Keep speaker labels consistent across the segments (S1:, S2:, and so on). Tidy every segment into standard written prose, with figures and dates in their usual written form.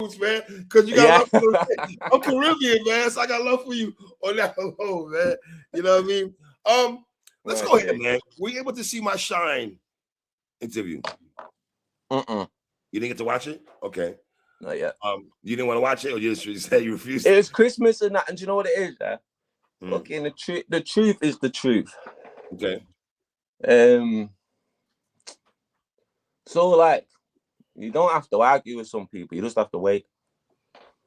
S1: man, because you got love for me. I'm Caribbean, man, so I got love for you on that alone, man. You know what I mean? Let's go ahead, man. Were you able to see my Shine interview? You didn't get to watch it? Okay.
S2: Not yet.
S1: You didn't want to watch it, or you just said you refused?
S2: It was Christmas and that, and do you know what it is? Yeah. Okay, the truth is the truth.
S1: Okay.
S2: So like, you don't have to argue with some people. You just have to wait.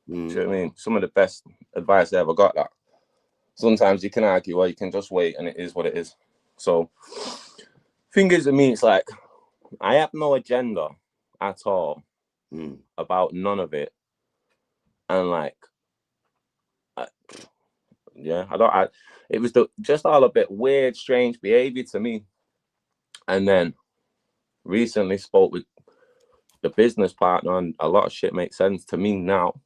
S2: Do you know what I mean? Some of the best advice I ever got. That sometimes you can argue, or you can just wait, and it is what it is. So, thing is, with me, it's like I have no agenda at all about none of it, and like, it was just all a bit weird, strange behavior to me. And then recently spoke with the business partner, and a lot of shit makes sense to me now.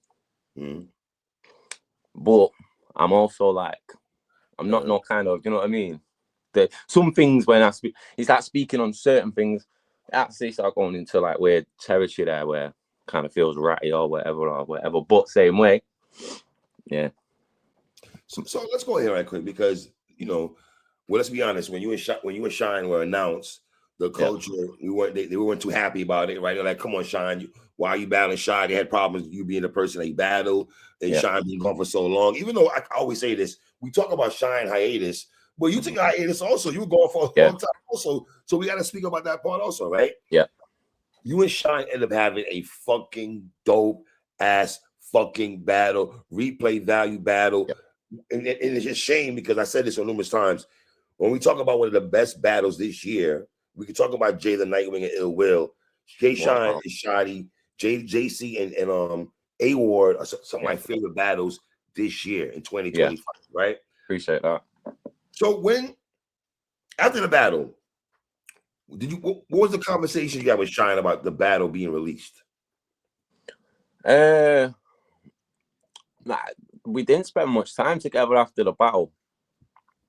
S2: But I'm also like, I'm not no kind of, you know what I mean? Some things when you start speaking on certain things, actually start going into like weird territory there where kind of feels ratty or whatever. But same way, yeah.
S1: So let's go here right quick, because well, let's be honest. When you and Shine were announced, the culture they weren't too happy about it, right? They're like, "Come on, Shine, why are you battling Shine?" They had problems with you being the person they battled, and Shine being gone for so long. Even though I always say this, we talk about Shine hiatus, but you took a hiatus also. You were gone for a long time also, so we got to speak about that part also, right?
S2: Yeah.
S1: You and Shine ended up having a fucking dope ass fucking battle, replay value battle. And it's a shame, because I said this on numerous times. When we talk about one of the best battles this year, we can talk about Jay the Nightwing and Ill Will. Jay Shine and Shotty, JC and A Ward are some of my favorite battles this year in 2025. Right?
S2: Appreciate that.
S1: So after the battle, what was the conversation you had with Shine about the battle being released?
S2: We didn't spend much time together after the battle.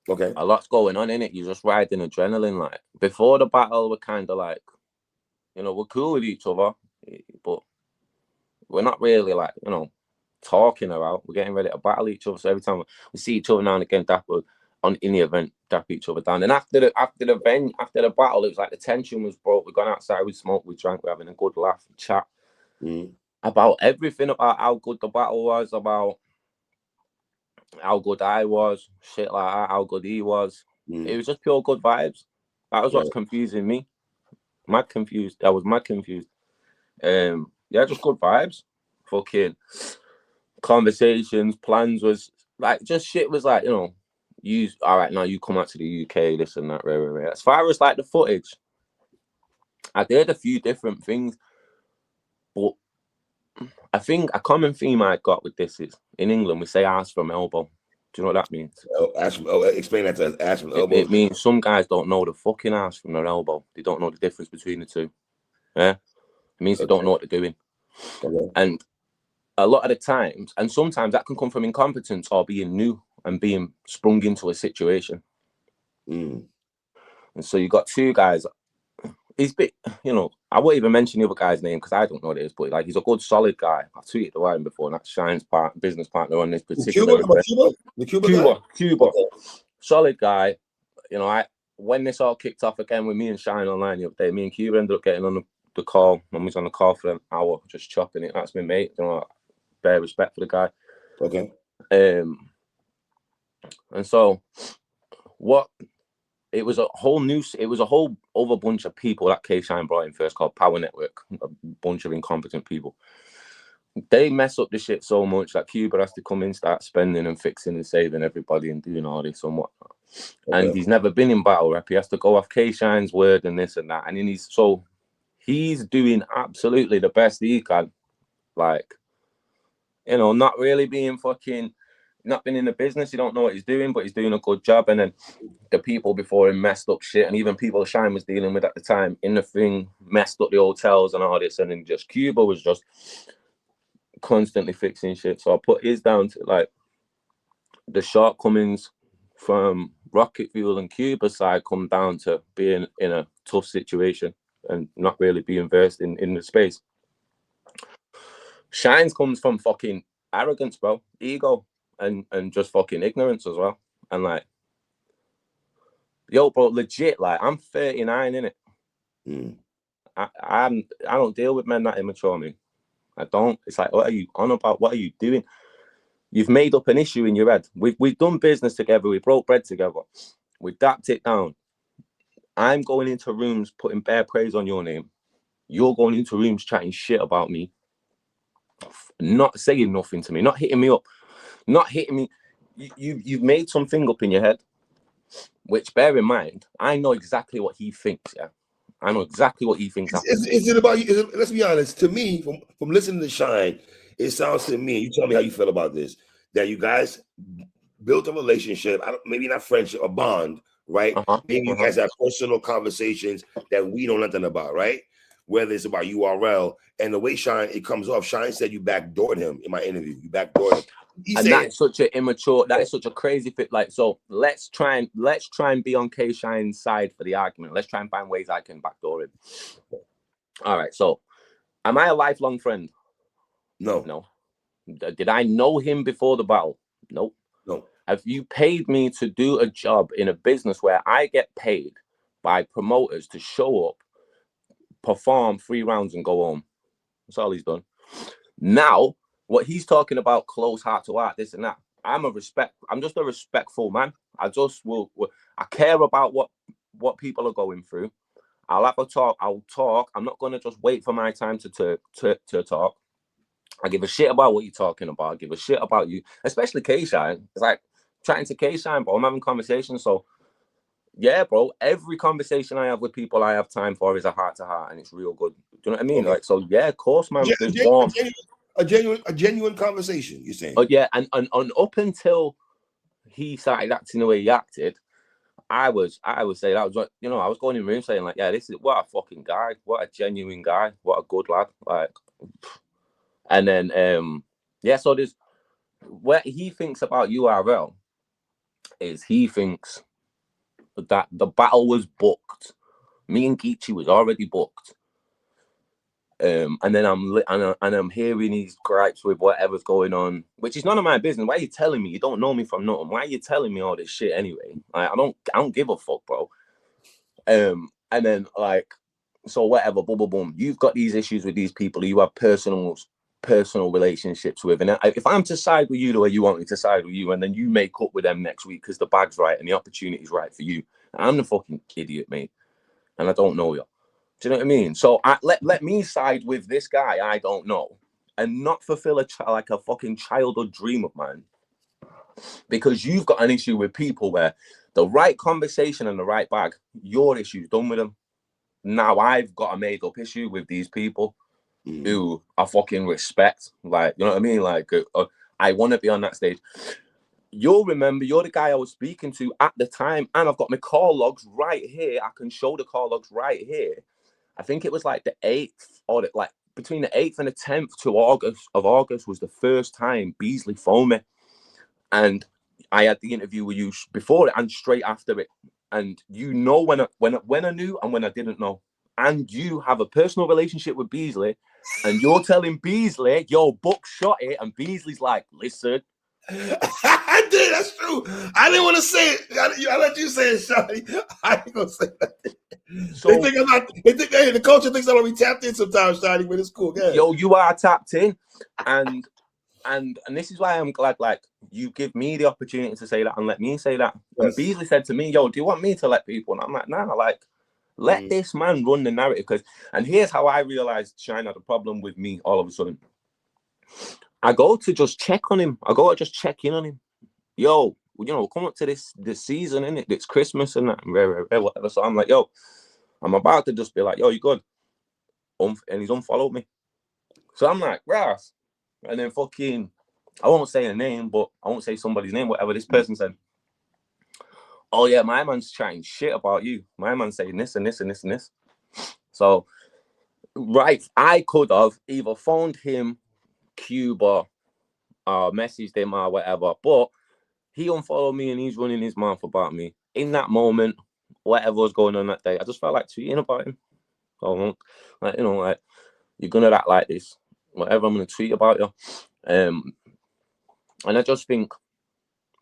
S1: Okay.
S2: A lot's going on in it. You're just riding adrenaline. Like before the battle, we're kind of like, we're cool with each other, but we're not really like, talking about. We're getting ready to battle each other. So every time we see each other now and again, in the event, dap each other down. And after the battle, it was like the tension was broke. We gone outside, we smoked, we drank, we're having a good laugh, chat about everything, about how good the battle was, about how good I was, shit like that, how good he was. It was just pure good vibes. That was what's confusing me. Mad confused. I was mad confused. Just good vibes. Fucking conversations, plans was like, just shit was like, all right, now you come out to the UK, this and that, right. As far as like the footage, I did a few different things, but I think a common theme I got with this is, in England, we say ass from elbow. Do you know what that means?
S1: Explain that to us. Ass from elbow.
S2: It means some guys don't know the fucking ass from their elbow. They don't know the difference between the two. Yeah? It means they don't know what they're doing.
S1: Okay.
S2: And a lot of the times, and sometimes that can come from incompetence or being new and being sprung into a situation. And so you got two guys. He's bit, I won't even mention the other guy's name because I don't know what it is, but like he's a good, solid guy. I've tweeted the line before, and that's Shine's business partner on this particular. Cuba. Okay. Solid guy. When this all kicked off again with me and Shine online the other day, me and Cuba ended up getting on the call, and we was on the call for an hour, just chopping it. That's my mate. Bare respect for the guy.
S1: Okay.
S2: And so it was a whole other bunch of people that K-Shine brought in first, called Power Network, a bunch of incompetent people. They mess up the shit so much that Cuba has to come in, start spending and fixing and saving everybody and doing all this and whatnot. Okay. And he's never been in battle rap. He has to go off K-Shine's word and this and that. And then he's doing absolutely the best he can. Like, not really being not been in the business. You don't know what he's doing, but he's doing a good job. And then the people before him messed up shit. And even people Shine was dealing with at the time in the thing messed up the hotels and all this. And then just Cuba was just constantly fixing shit. So I put his down to like the shortcomings from Rocket Fuel and Cuba's side come down to being in a tough situation and not really being versed in the space. Shines comes from fucking arrogance, bro, ego, and just fucking ignorance as well. And like, yo, bro, legit, like, I'm 39, innit? I don't deal with men that immature, me. I don't. It's like, what are you on about? What are you doing? You've made up an issue in your head. We've done business together. We broke bread together. We dapped it down. I'm going into rooms putting bare praise on your name. You're going into rooms chatting shit about me. Not saying nothing to me. Not hitting me up. Not hitting me. You've made something up in your head. Which, bear in mind, I know exactly what he thinks, yeah? I know exactly what he thinks.
S1: Is it about you? Let's be honest. To me, from listening to Shine, it sounds to me, you tell me how you feel about this, that you guys built a relationship, maybe not friendship, a bond, right? Maybe you guys have personal conversations that we know nothing about, right? Whether it's about URL, and the way Shine, it comes off, Shine said you backdoored him in my interview. You backdoored him.
S2: That's such an immature, that is such a crazy fit. Like, so let's try and be on K Shine's side for the argument. Let's try and find ways I can backdoor him. All right, so am I a lifelong friend? No. Did I know him before the battle? Nope.
S1: No.
S2: Have you paid me to do a job in a business where I get paid by promoters to show up, perform 3 rounds and go home? That's all he's done. Now, what he's talking about, close heart to heart, this and that. I'm just a respectful man. I care about what people are going through. I'll have a talk. I'll talk. I'm not going to just wait for my time to talk. I give a shit about what you're talking about. I give a shit about you, especially K-Shine. It's like chatting to K-Shine, bro. I'm having conversations. So, yeah, bro, every conversation I have with people I have time for is a heart-to-heart, and it's real good. Do you know what I mean? Okay. Like, so, yeah, of course, man.
S1: A genuine conversation, you're saying?
S2: Oh, yeah, and up until he started acting the way he acted, I would say that was like, you know, I was going in the room saying like, yeah, this is what a fucking guy, what a genuine guy, what a good lad, like. And then yeah, so there's what he thinks about URL is he thinks that the battle was booked. Me and Geechee was already booked. And then I'm hearing these gripes with whatever's going on, which is none of my business. Why are you telling me? You don't know me from nothing. Why are you telling me all this shit anyway? Like, I don't give a fuck, bro. And then like, so whatever, boom, boom, boom. You've got these issues with these people who you have personal relationships with, and if I'm to side with you the way you want me to side with you, and then you make up with them next week because the bag's right and the opportunity's right for you, I'm the fucking idiot, mate, and I don't know you. Do you know what I mean? So let me side with this guy I don't know and not fulfill like a fucking childhood dream of mine, because you've got an issue with people where the right conversation and the right bag, your issue's done with them. Now I've got a made up issue with these people who I fucking respect. Like, you know what I mean? Like, I want to be on that stage. You'll remember, you're the guy I was speaking to at the time, and I've got my call logs right here. I can show the call logs right here. I think it was like the 8th or like between the 8th and the 10th of August was the first time Beasley phoned me. And I had the interview with you before it and straight after it. And you know when I knew and when I didn't know. And you have a personal relationship with Beasley, and you're telling Beasley, yo, book Shotty, and Beasley's like, listen.
S1: I did, that's true. I didn't want to say it. I let you say it, Shotty. I ain't gonna say that. So, they think hey, the culture thinks I'm gonna be tapped in sometimes, Shotty, but it's cool. Yeah.
S2: Yo, you are tapped in. And this is why I'm glad, like, you give me the opportunity to say that and let me say that. Yes. And Beasley said to me, yo, do you want me to let people? And I'm like, nah, like, let this man run the narrative. And here's how I realized Shine had a problem with me all of a sudden. I go to just check on him. I go to just check in on him. Yo, you know, come up to this season, innit? It's Christmas and that, whatever. So I'm like, yo, I'm about to just be like, yo, you good? And he's unfollowed me. So I'm like, Ras. And then fucking, I won't say a name, but I won't say somebody's name, whatever. This person said, oh yeah, my man's chatting shit about you. My man's saying this and this and this and this. So, right, I could have either phoned him, Cuba, messaged him or whatever, but he unfollowed me and he's running his mouth about me. In that moment, whatever was going on that day, I just felt like tweeting about him. So, like, you know, like, you're gonna act like this. whatever, I'm going to tweet about you. And I just think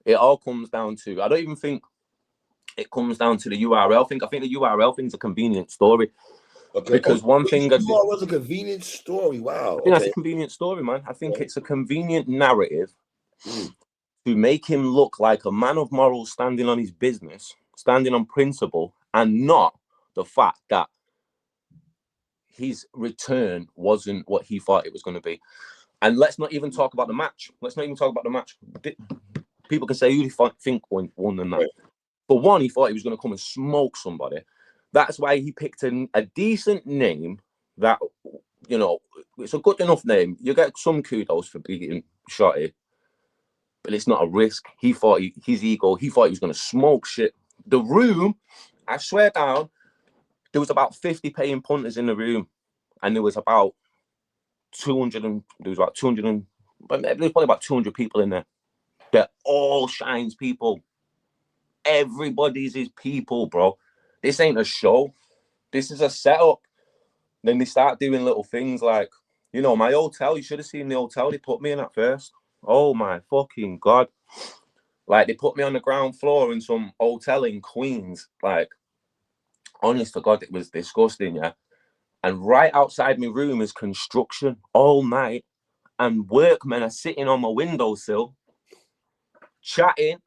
S2: it all comes down to, I don't even think it comes down to the URL thing. I think the URL thing's a convenient story.
S1: Okay.
S2: Because one thing
S1: was a convenient story. Wow.
S2: I think that's a convenient story, man. I think it's a convenient narrative to make him look like a man of morals standing on his business, standing on principle, and not the fact that his return wasn't what he thought it was going to be. And let's not even talk about the match. People can say who they think won the night. Right. For one, he thought he was going to come and smoke somebody. That's why he picked a decent name that, you know, it's a good enough name. You get some kudos for beating Shotty, but it's not a risk. He thought his ego, he thought he was going to smoke shit. The room, I swear down, there was about 50 paying punters in the room, and there was about 200 but there was probably about 200 people in there. They're all Shine's people. Everybody's his people, bro. This ain't a show. This is a setup. Then they start doing little things like, you know, my hotel. You should have seen the hotel they put me in at first. Oh my fucking God. Like, they put me on the ground floor in some hotel in Queens. Like, honest to God, it was disgusting, yeah. And right outside my room is construction all night. And workmen are sitting on my windowsill, chatting.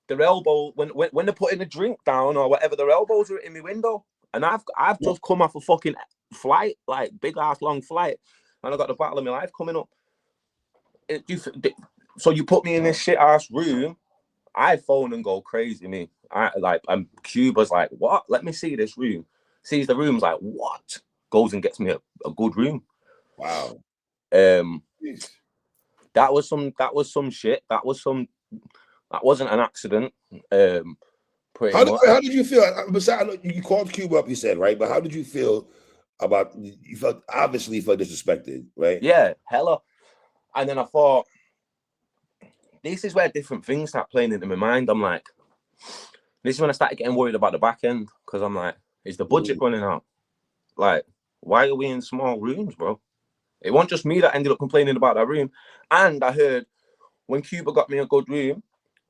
S2: Their elbow, when they're putting a drink down or whatever, their elbows are in my window. And I've just come off a fucking flight, like big ass long flight, and I got the battle of my life coming up. So you put me in this shit ass room, I phone and go crazy. Me, I'm Cuba's like, what? Let me see this room. Sees the room's like, what? Goes and gets me a good room.
S1: Wow.
S2: That was some shit. That wasn't an accident.
S1: How did you feel? Besides, I know you called Cuba up, you said, right? But how did you feel about? You felt disrespected, right?
S2: Yeah, hella. And then I thought, this is where different things start playing into my mind. I'm like, this is when I started getting worried about the back end, because I'm like, is the budget running out? Like, why are we in small rooms, bro? It wasn't just me that ended up complaining about that room. And I heard when Cuba got me a good room,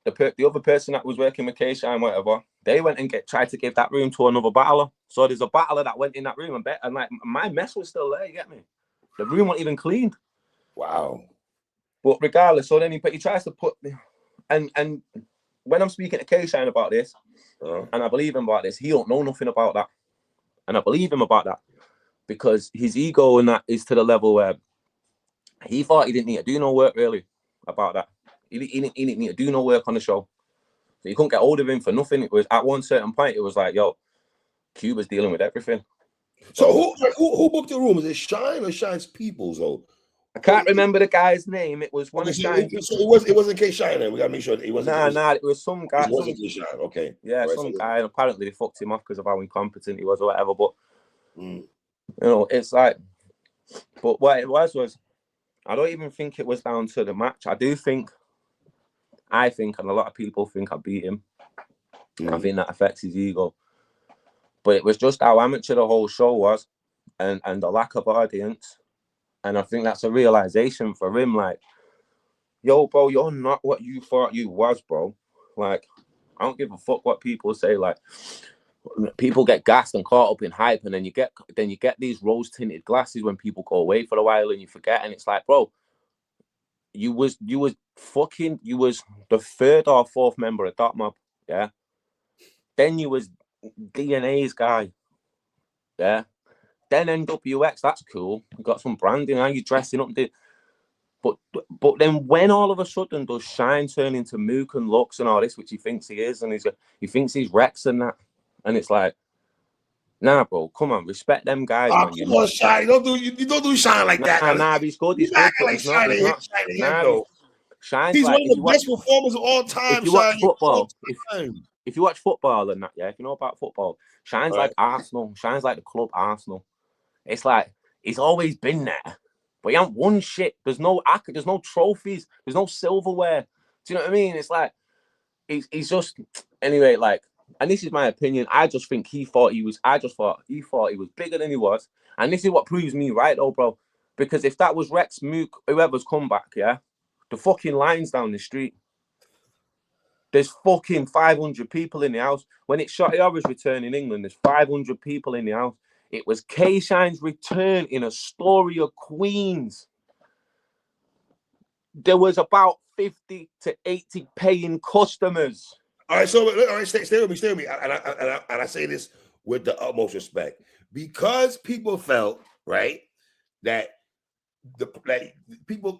S2: the other person that was working with K-Shine, whatever, they went and tried to give that room to another battler. So there's a battler that went in that room and like my mess was still there. You get me? The room wasn't even cleaned.
S1: Wow.
S2: But regardless, so then he tries to put me, and when I'm speaking to K-Shine about this, and I believe him about this, he don't know nothing about that, and I believe him about that because his ego and that is to the level where he thought he didn't need to do no work really about that. He didn't need to do no work on the show. So you couldn't get hold of him for nothing. It was at one certain point, it was like, yo, Cuba's dealing with everything.
S1: So who booked the room? Is it Shine or Shine's people? So
S2: I can't remember the guy's name. It was one of Shine.
S1: So it wasn't K-Shine then. We gotta make sure it wasn't.
S2: Nah, it was some guy.
S1: It wasn't K-Shine. Okay.
S2: Yeah, right, some guy. And apparently they fucked him off because of how incompetent he was or whatever. But you know, it's like, but what it was I don't even think it was down to the match. I think, and a lot of people think I beat him. I think that affects his ego. But it was just how amateur the whole show was, and the lack of audience. And I think that's a realization for him. Like, yo, bro, you're not what you thought you was, bro. Like, I don't give a fuck what people say. Like, people get gassed and caught up in hype, and then you get these rose tinted glasses when people go away for a while and you forget, and it's like, bro, you was the third or fourth member of Dot Mob, yeah. Then you was DNA's guy, yeah. Then NWX, that's cool. You got some branding, now you're dressing up. But then when all of a sudden does Shine turn into Mook and Lux and all this, which he thinks he is, and he thinks he's Rex and that, and it's like, nah, bro, come on, respect them guys, man.
S1: Come on, Shine. You don't do Shine like that.
S2: Nah, he's good. He's good.
S1: Like Shine.
S2: Shine's
S1: he's
S2: like,
S1: one of the best performers of all time.
S2: If you watch football, if you watch football and that, yeah, if you know about football, Shine's like Arsenal. Shine's like the club Arsenal. It's like he's always been there, but he ain't won shit. There's no trophies. There's no silverware. Do you know what I mean? It's like he's just anyway. Like, and this is my opinion. I just think he thought he was. I just thought he thought he was bigger than he was. And this is what proves me right, though, bro. Because if that was Rex, Mook, whoever's comeback, yeah, the fucking lines down the street. There's fucking 500 people in the house. When it's Shotty Horroh's return in England, there's 500 people in the house. It was K-Shine's return in Astoria, Queens. There was about 50 to 80 paying customers.
S1: All right, so stay with me, and I say this with the utmost respect, because people felt right that people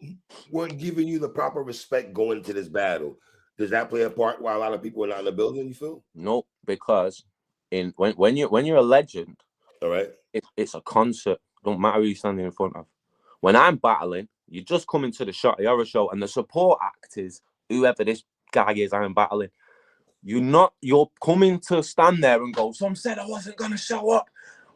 S1: weren't giving you the proper respect going into this battle. Does that play a part why a lot of people are not in the building? You feel?
S2: No, because when you're a legend,
S1: all right,
S2: it's a concert. Don't matter who you're standing in front of. When I'm battling, you just come into the Shotty Horroh show, and the support act is whoever this guy is I'm battling. You're coming to stand there and go, some said I wasn't gonna show up.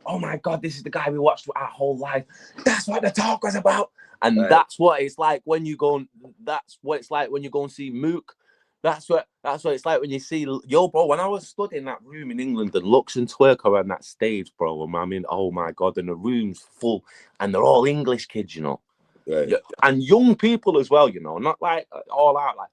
S2: Oh my God, this is the guy we watched our whole life. That's what the talk was about. And right. That's what it's like when you go. That's what it's like when you go and see Mook. That's what it's like when you see bro. When I was stood in that room in England and Lux and Twerk around that stage, bro. I mean, oh my God, and the room's full, and they're all English kids, you know, right. And young people as well, you know, not like all out, like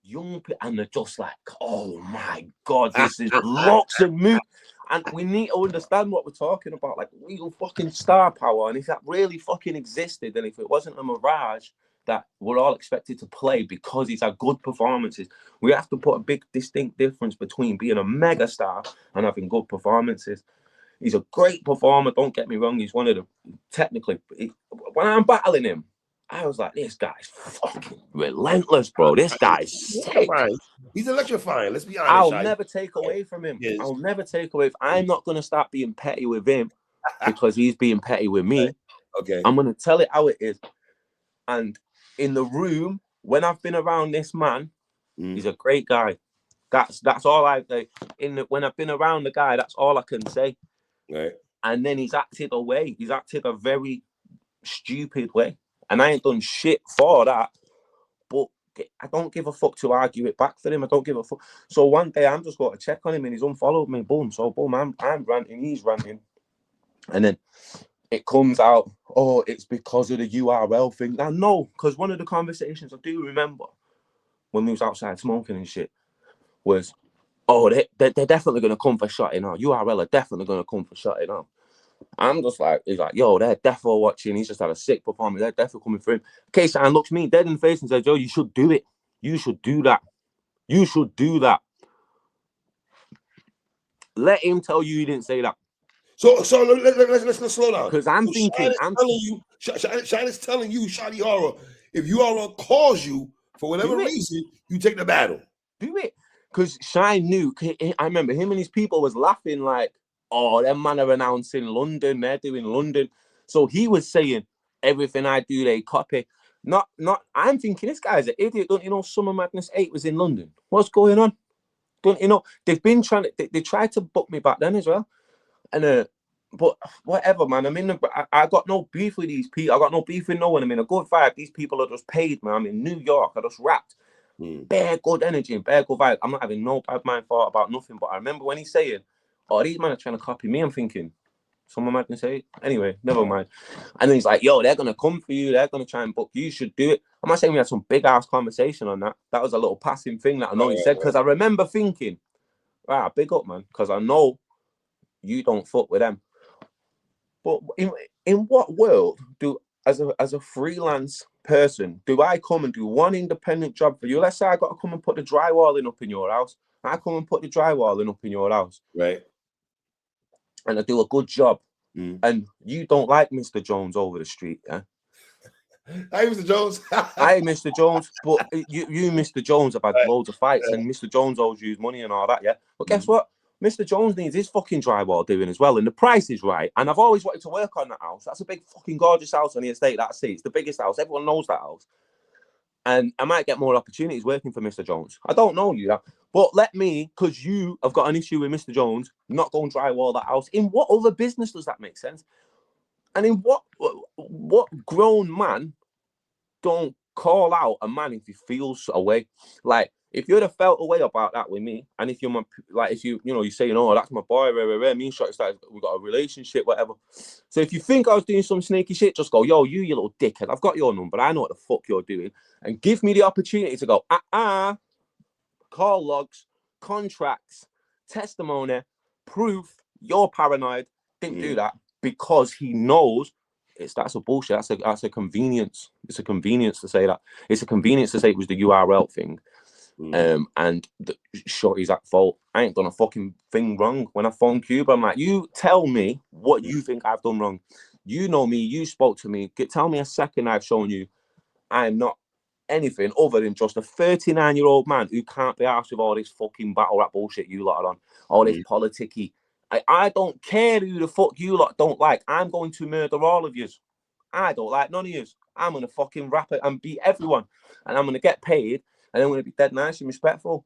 S2: young people, and they're just like, oh my God, this is Lux and Mook. And we need to understand what we're talking about, like real fucking star power. And if that really fucking existed, and if it wasn't a mirage that we're all expected to play because he's had good performances, we have to put a big distinct difference between being a mega star and having good performances. He's a great performer, don't get me wrong. He's one of the, technically, when I'm battling him, I was like, this guy's fucking relentless, bro. This guy's sick.
S1: He's electrifying. Let's be honest.
S2: I'll never take away from him. Yes. I'll never take away. I'm not going to start being petty with him because he's being petty with me.
S1: Okay.
S2: I'm going to tell it how it is. And in the room, when I've been around this man, he's a great guy. That's all I say. When I've been around the guy, that's all I can say.
S1: Right.
S2: And then he's acted a way. He's acted a very stupid way. And I ain't done shit for that. But I don't give a fuck to argue it back for him. I don't give a fuck. So one day I'm just going to check on him and he's unfollowed me. Boom. So boom, I'm ranting. He's ranting. And then it comes out, oh, it's because of the URL thing. Now, no, because one of the conversations I do remember when we was outside smoking and shit was, oh, they're definitely going to come for Shotty now. URL are definitely going to come for Shotty now. I'm just like, he's like, yo, they're definitely watching. He's just had a sick performance. They're definitely coming for him. K-Shine looks me dead in the face and says, yo, you should do it. You should do that. You should do that. Let him tell you he didn't say that.
S1: So let's slow down.
S2: Because I'm thinking,
S1: Shine is telling you, Shotty Horroh, if URL calls you for whatever reason, you take the battle.
S2: Do it. Because Shine knew. I remember him and his people was laughing like, oh, them man are announcing London. They're doing London. So he was saying, everything I do, they copy. Not. I'm thinking, this guy's an idiot. Don't you know Summer Madness 8 was in London? What's going on? Don't you know? They've been trying to, they tried to book me back then as well. And, but whatever, man. I mean, I got no beef with these people. I got no beef with no one. I mean, a good vibe. These people are just paid, man. I'm in New York. I just rapped. Bare good energy and bare good vibe. I'm not having no bad mind thought about nothing. But I remember when he's saying, oh, these men are trying to copy me. I'm thinking, someone might say, anyway, never mind. And then he's like, yo, they're going to come for you. They're going to try and book you. You should do it. I'm not saying we had some big ass conversation on that. That was a little passing thing that I know he said. Because I remember thinking, right, big up, man. Because I know you don't fuck with them. But in what world do, as a freelance person, do I come and do one independent job for you? Let's say I got to come and put the drywalling up in your house. I come and put the drywalling up in your house.
S1: Right.
S2: And I do a good job. And you don't like Mr. Jones over the street, yeah?
S1: Hi, Mr. Jones.
S2: Hi, Mr. Jones. But you Mr. Jones, have had loads of fights, and Mr. Jones owes you money and all that, yeah? But guess what? Mr. Jones needs his fucking drywall doing as well, and the price is right. And I've always wanted to work on that house. That's a big fucking gorgeous house on the estate. That's it. It's the biggest house. Everyone knows that house. And I might get more opportunities working for Mr. Jones. I don't know you, but let me, because you have got an issue with Mr. Jones, not go and drywall that house. In what other business does that make sense? And in what grown man don't call out a man if he feels a way? Like, If you'd have felt a way about that with me, and if you're my, like, if you say, that's my boy, me and Shotty started, we got a relationship, whatever. So if you think I was doing some sneaky shit, just go, yo, you little dickhead, I've got your number, I know what the fuck you're doing, and give me the opportunity to go, call logs, contracts, testimony, proof, you're paranoid. Didn't do that because he knows that's a bullshit. That's a convenience. It's a convenience to say that. It's a convenience to say it was the URL thing. And Shorty's at fault. I ain't done a fucking thing wrong. When I phoned Cuba, I'm like, you tell me what you think I've done wrong. You know me, you spoke to me. Tell me a second I've shown you I'm not anything other than just a 39-year-old man who can't be arsed with all this fucking battle rap bullshit you lot are on. All this politicky. I don't care who the fuck you lot don't like. I'm going to murder all of yous. I don't like none of yous. I'm going to fucking rap it and beat everyone. And I'm going to get paid. And I'm going to be dead nice and respectful.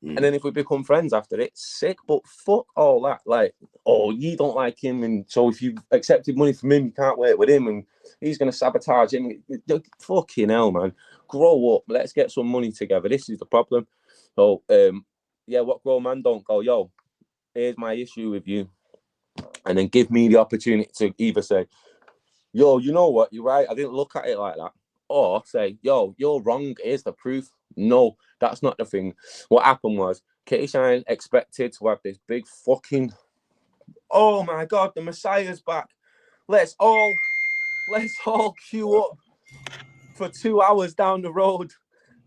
S2: And then if we become friends after it, sick. But fuck all that. Like, oh, you don't like him. And so if you accepted money from him, you can't work with him. And he's going to sabotage him. Fucking hell, man. Grow up. Let's get some money together. This is the problem. So, what grown man don't go, yo, here's my issue with you. And then give me the opportunity to either say, yo, you know what? You're right. I didn't look at it like that. Or say, yo, you're wrong. Here's the proof. No, that's not the thing. What happened was K-Shine expected to have this big fucking, oh my God, the Messiah's back. Let's all queue up for 2 hours down the road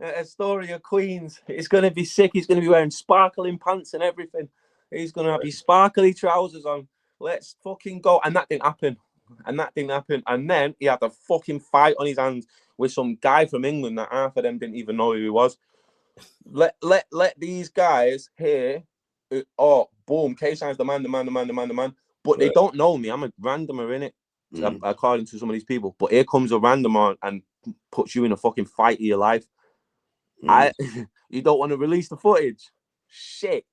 S2: at Astoria, Queens. It's going to be sick. He's going to be wearing sparkling pants and everything. He's going to have his sparkly trousers on. Let's fucking go. And that didn't happen. And then he had a fucking fight on his hands with some guy from England that half of them didn't even know who he was. Let these guys here. Oh, boom! K-Shine's the man. But they don't know me. I'm a randomer in it, according to some of these people. But here comes a randomer and puts you in a fucking fight of your life. You don't want to release the footage. Shit.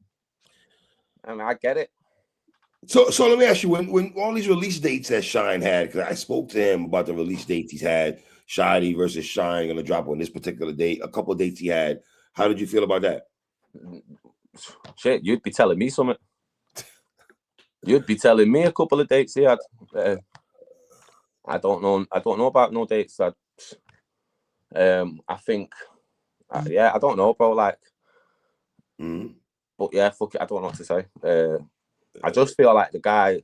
S2: And I get it.
S1: So let me ask you, when all these release dates that Shine had, because I spoke to him about the release dates he's had, Shotty versus Shine going to drop on this particular date, a couple of dates he had. How did you feel about that?
S2: Shit, you'd be telling me something. You'd be telling me a couple of dates he had. I don't know about no dates. I think, I don't know, bro. Like, but yeah, fuck it. I don't know what to say. I just feel like the guy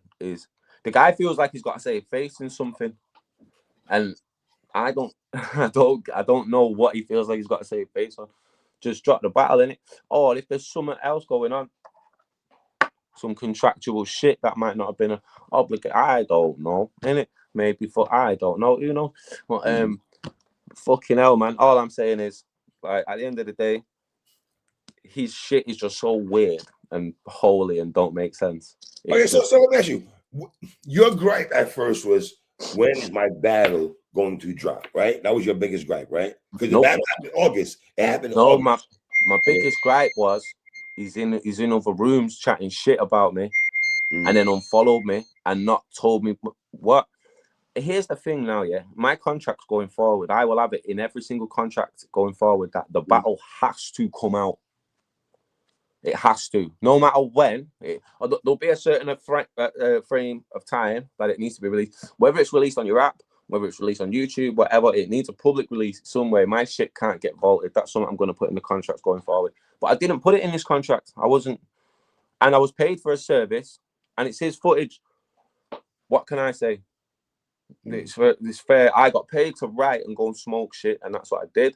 S2: feels like he's got to save face in something, and I don't know what he feels like he's got to save face on. Just drop the battle in it. Or if there's something else going on, some contractual shit that might not have been obligate. I don't know, innit? Maybe I don't know, you know. But fucking hell, man. All I'm saying is, like, at the end of the day, his shit is just so weird and holy and don't make sense.
S1: Okay, so let me ask you. Your gripe at first was, when is my battle going to drop, right? That was your biggest gripe, right? Because the battle happened in August. It happened in August.
S2: My biggest gripe was he's in other rooms chatting shit about me and then unfollowed me and not told me what. Here's the thing now, yeah. My contract's going forward. I will have it in every single contract going forward that the battle has to come out. It has to, no matter when. There'll be a certain frame of time that it needs to be released. Whether it's released on your app, whether it's released on YouTube, whatever, it needs a public release somewhere. My shit can't get vaulted. That's something I'm going to put in the contracts going forward. But I didn't put it in this contract. I wasn't. And I was paid for a service, and it's his footage. What can I say? It's fair. I got paid to write and go and smoke shit, and that's what I did.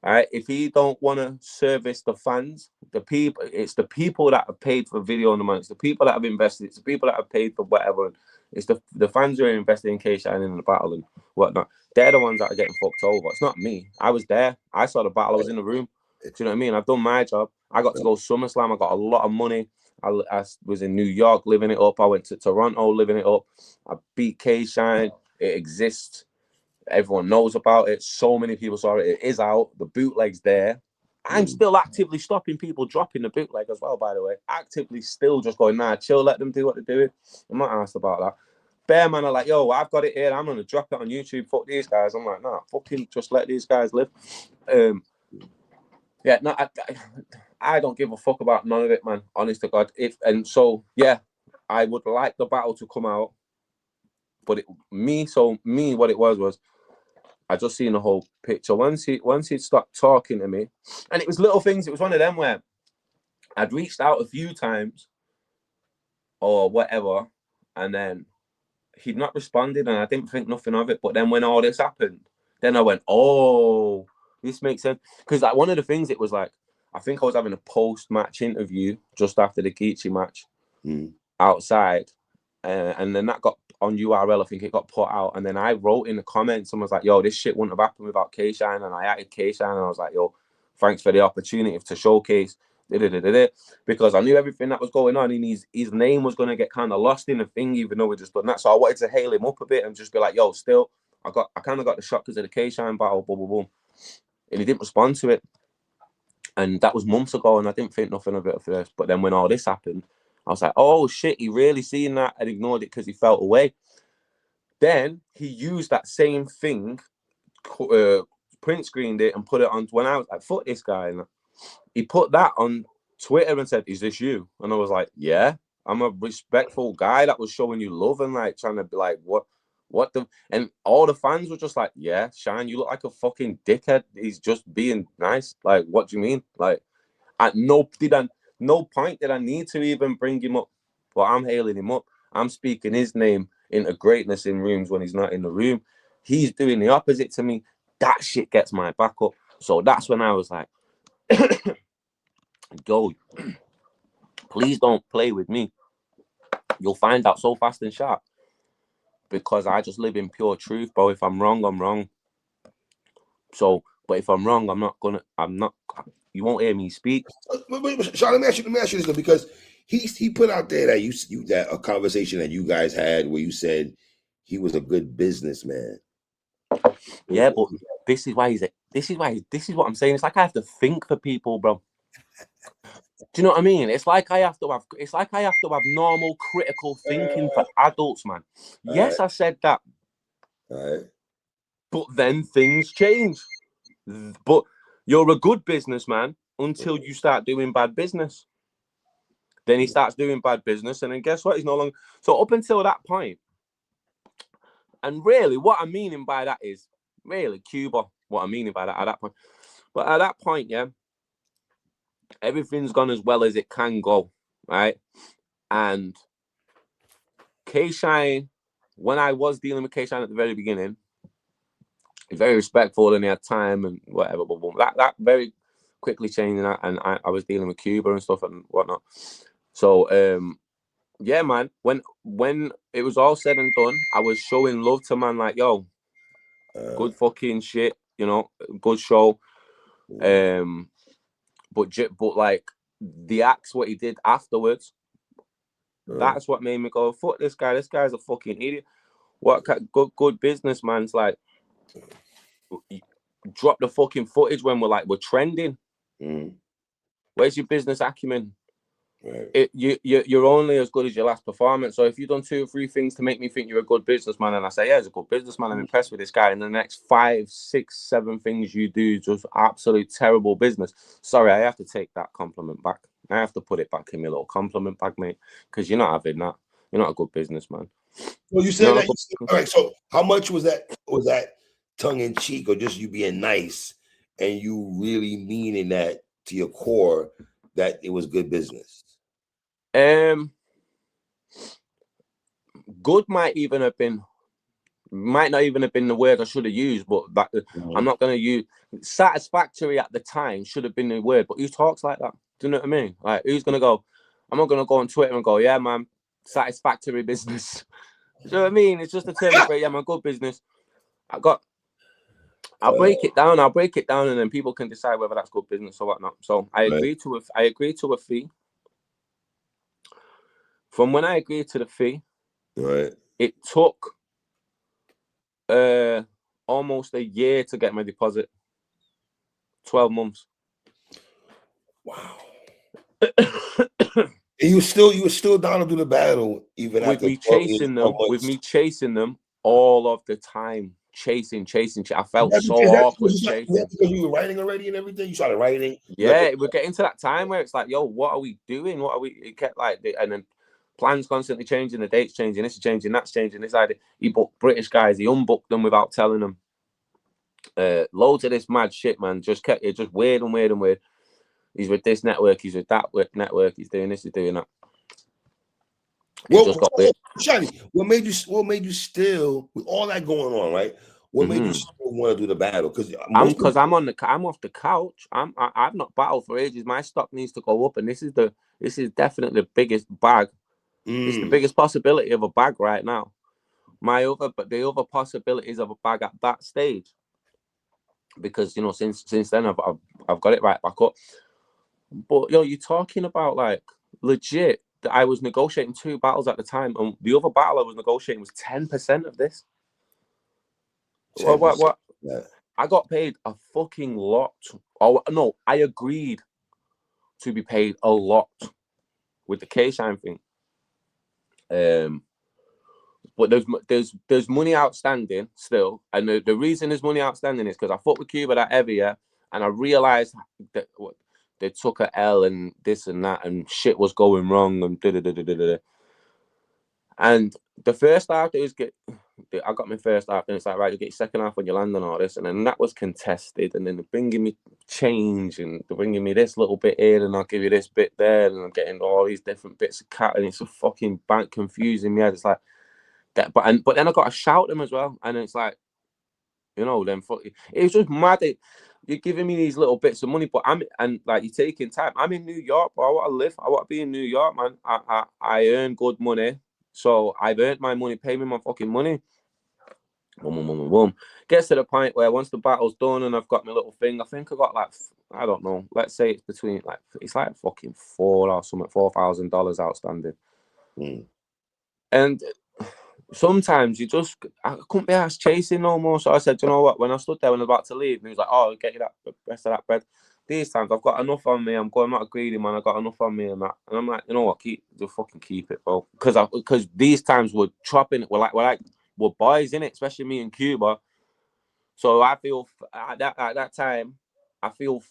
S2: All right. If he don't want to service the fans, it's the people that have paid for video on the money. It's the people that have invested. It's the people that have paid for whatever. It's the fans who are invested in K-Shine in the battle and whatnot. They're the ones that are getting fucked over. It's not me. I was there. I saw the battle. I was in the room. Do you know what I mean? I've done my job. I got to go SummerSlam. I got a lot of money. I was in New York living it up. I went to Toronto living it up. I beat K-Shine. It exists. Everyone knows about it. So many people saw it. It is out. The bootleg's there. I'm still actively stopping people dropping the bootleg as well, by the way. Actively still just going, nah, chill, let them do what they're doing. I'm not asked about that. Bear man are like, yo, I've got it here. I'm going to drop it on YouTube. Fuck these guys. I'm like, nah, fucking just let these guys live. Yeah, no, I don't give a fuck about none of it, man. Honest to God. So I would like the battle to come out, but what it was I just seen the whole picture. Once he'd stopped talking to me, and it was little things. It was one of them where I'd reached out a few times or whatever, and then he'd not responded, and I didn't think nothing of it. But then when all this happened, then I went, oh, this makes sense. Because like one of the things, it was like, I think I was having a post-match interview just after the Geechee match outside, and then that got on URL. I think it got put out, and then I wrote in the comments and was like, yo, this shit wouldn't have happened without K-Shine, and I added K-Shine, and I was like, yo, thanks for the opportunity to showcase, because I knew everything that was going on, and his name was going to get kind of lost in the thing, even though we just done that. So I wanted to hail him up a bit and just be like, yo, still, I kind of got the shot because of the K-Shine battle, boom, boom, boom. And he didn't respond to it. And that was months ago, and I didn't think nothing of it at first. But then when all this happened, I was like, oh, shit, he really seen that and ignored it because he felt away. Then he used that same thing, print screened it and put it on, when I was like, fuck this guy. And he put that on Twitter and said, is this you? And I was like, yeah, I'm a respectful guy that was showing you love and like trying to be like, what the, and all the fans were just like, yeah, Shine, you look like a fucking dickhead. He's just being nice. Like, what do you mean? Like, at no point did I need to even bring him up, but I'm hailing him up. I'm speaking his name into greatness in rooms when he's not in the room. He's doing the opposite to me. That shit gets my back up. So that's when I was like, yo, please don't play with me. You'll find out so fast and sharp. Because I just live in pure truth, bro. If I'm wrong, I'm wrong. So, but if I'm wrong, you won't hear me speak.
S1: Sean, let me ask you this though, because he put out there that that a conversation that you guys had where you said he was a good businessman.
S2: Yeah, but this is what I'm saying. It's like I have to think for people, bro. Do you know what I mean? It's like I have to have normal critical thinking for adults, man. Yes, I said that. But then things change. But you're a good businessman until you start doing bad business. Then he starts doing bad business, and then guess what? He's no longer. So up until that point, and really, what I'm meaning by that is really Cuba. What I'm meaning by that at that point, but at that point, yeah, everything's gone as well as it can go, right? And K-Shine, when I was dealing with K-Shine at the very beginning, he's very respectful and he had time and whatever. But that very quickly changed, and I was dealing with Cuba and stuff and whatnot. So yeah, man, when it was all said and done, I was showing love to man like, yo, good fucking shit, you know, good show. But like the acts, what he did afterwards, that's what made me go, fuck this guy. This guy's a fucking idiot. What good businessman's like, drop the fucking footage when we're trending. Where's your business acumen? Right. You're only as good as your last performance. So if you've done 2 or 3 things to make me think you're a good businessman, and I say, yeah, he's a good businessman, I'm impressed with this guy, and the next 5, 6, 7 things you do just absolute terrible business. Sorry, I have to take that compliment back. I have to put it back in my little compliment bag, mate, because you're not having that. You're not a good businessman.
S1: Well, you said that. All right. So how much was that? Was that tongue in cheek, or just you being nice and you really meaning that to your core that it was good business?
S2: Good might not even have been the word I should have used, but that I'm not going to use. Satisfactory at the time should have been the word, but who talks like that? Do you know what I mean? Like, who's going to go? I'm not going to go on Twitter and go, yeah, man, satisfactory business. Do you know what I mean? It's just a term for, yeah, man, good business. I'll break it down, and then people can decide whether that's good business or whatnot. So I agreed to a fee. From when I agreed to the fee, it took almost a year to get my deposit. 12 months.
S1: Wow. And you were still down to do the battle even
S2: with
S1: after
S2: me chasing them, all of the time, chasing. I felt so awkward chasing.
S1: Because you were writing already and everything. You started writing.
S2: Yeah, we're getting to that time where it's like, yo, what are we doing? What are we? It kept like, and then plans constantly changing, the dates changing, this is changing, that's changing. This idea. He booked British guys. He unbooked them without telling them. Loads of this mad shit, man. Just kept it just weird and weird and weird. He's with this network. He's with that network. He's doing this. He's doing that.
S1: Shotty, what made you still, with all that going on, right? What made you still want to do the battle? Because
S2: I'm off the couch. I've not battled for ages. My stock needs to go up, and this is definitely the biggest bag. It's the biggest possibility of a bag right now. The other possibilities of a bag at that stage, because you know since then I've got it right back up. But yo, you're talking about like legit. I was negotiating 2 battles at the time, and the other battle I was negotiating was 10% of this. 10%. What? Yeah. I got paid a fucking lot. Oh no, I agreed to be paid a lot with the K-Shine thing. But there's money outstanding still, and the reason there's money outstanding is because I fought with Cuba that heavy, yeah, and I realized that they took a L and this and that, and shit was going wrong, and da-da-da-da-da-da. And the first half, I got my first half, and it's like, right, you get your second half when you land on all this, and then that was contested, and then they're bringing me change, and they're bringing me this little bit here, and I'll give you this bit there, and I'm getting all these different bits of cat, and it's a fucking bank confusing me. It's like that, but then I got to shout them as well, and it's like, you know, then it was just mad. You're giving me these little bits of money, but you're taking time. I'm in New York, but I want to live. I want to be in New York, man. I earn good money, so I've earned my money. Pay me my fucking money. Boom, boom, boom, boom. Gets to the point where once the battle's done and I've got my little thing, I think I got like, I don't know. Let's say it's between it's like fucking $4,000 outstanding. And sometimes I couldn't be asked chasing no more. So I said, you know what? When I stood there when I was about to leave, and he was like, oh, get you that rest of that bread. These times I've got enough on me. I'm not a greedy man. I got enough on me and that. And I'm like, you know what? Keep it, bro. Because these times we're chopping. We're boys in it, especially me and Cuba. So I feel at that time, I feel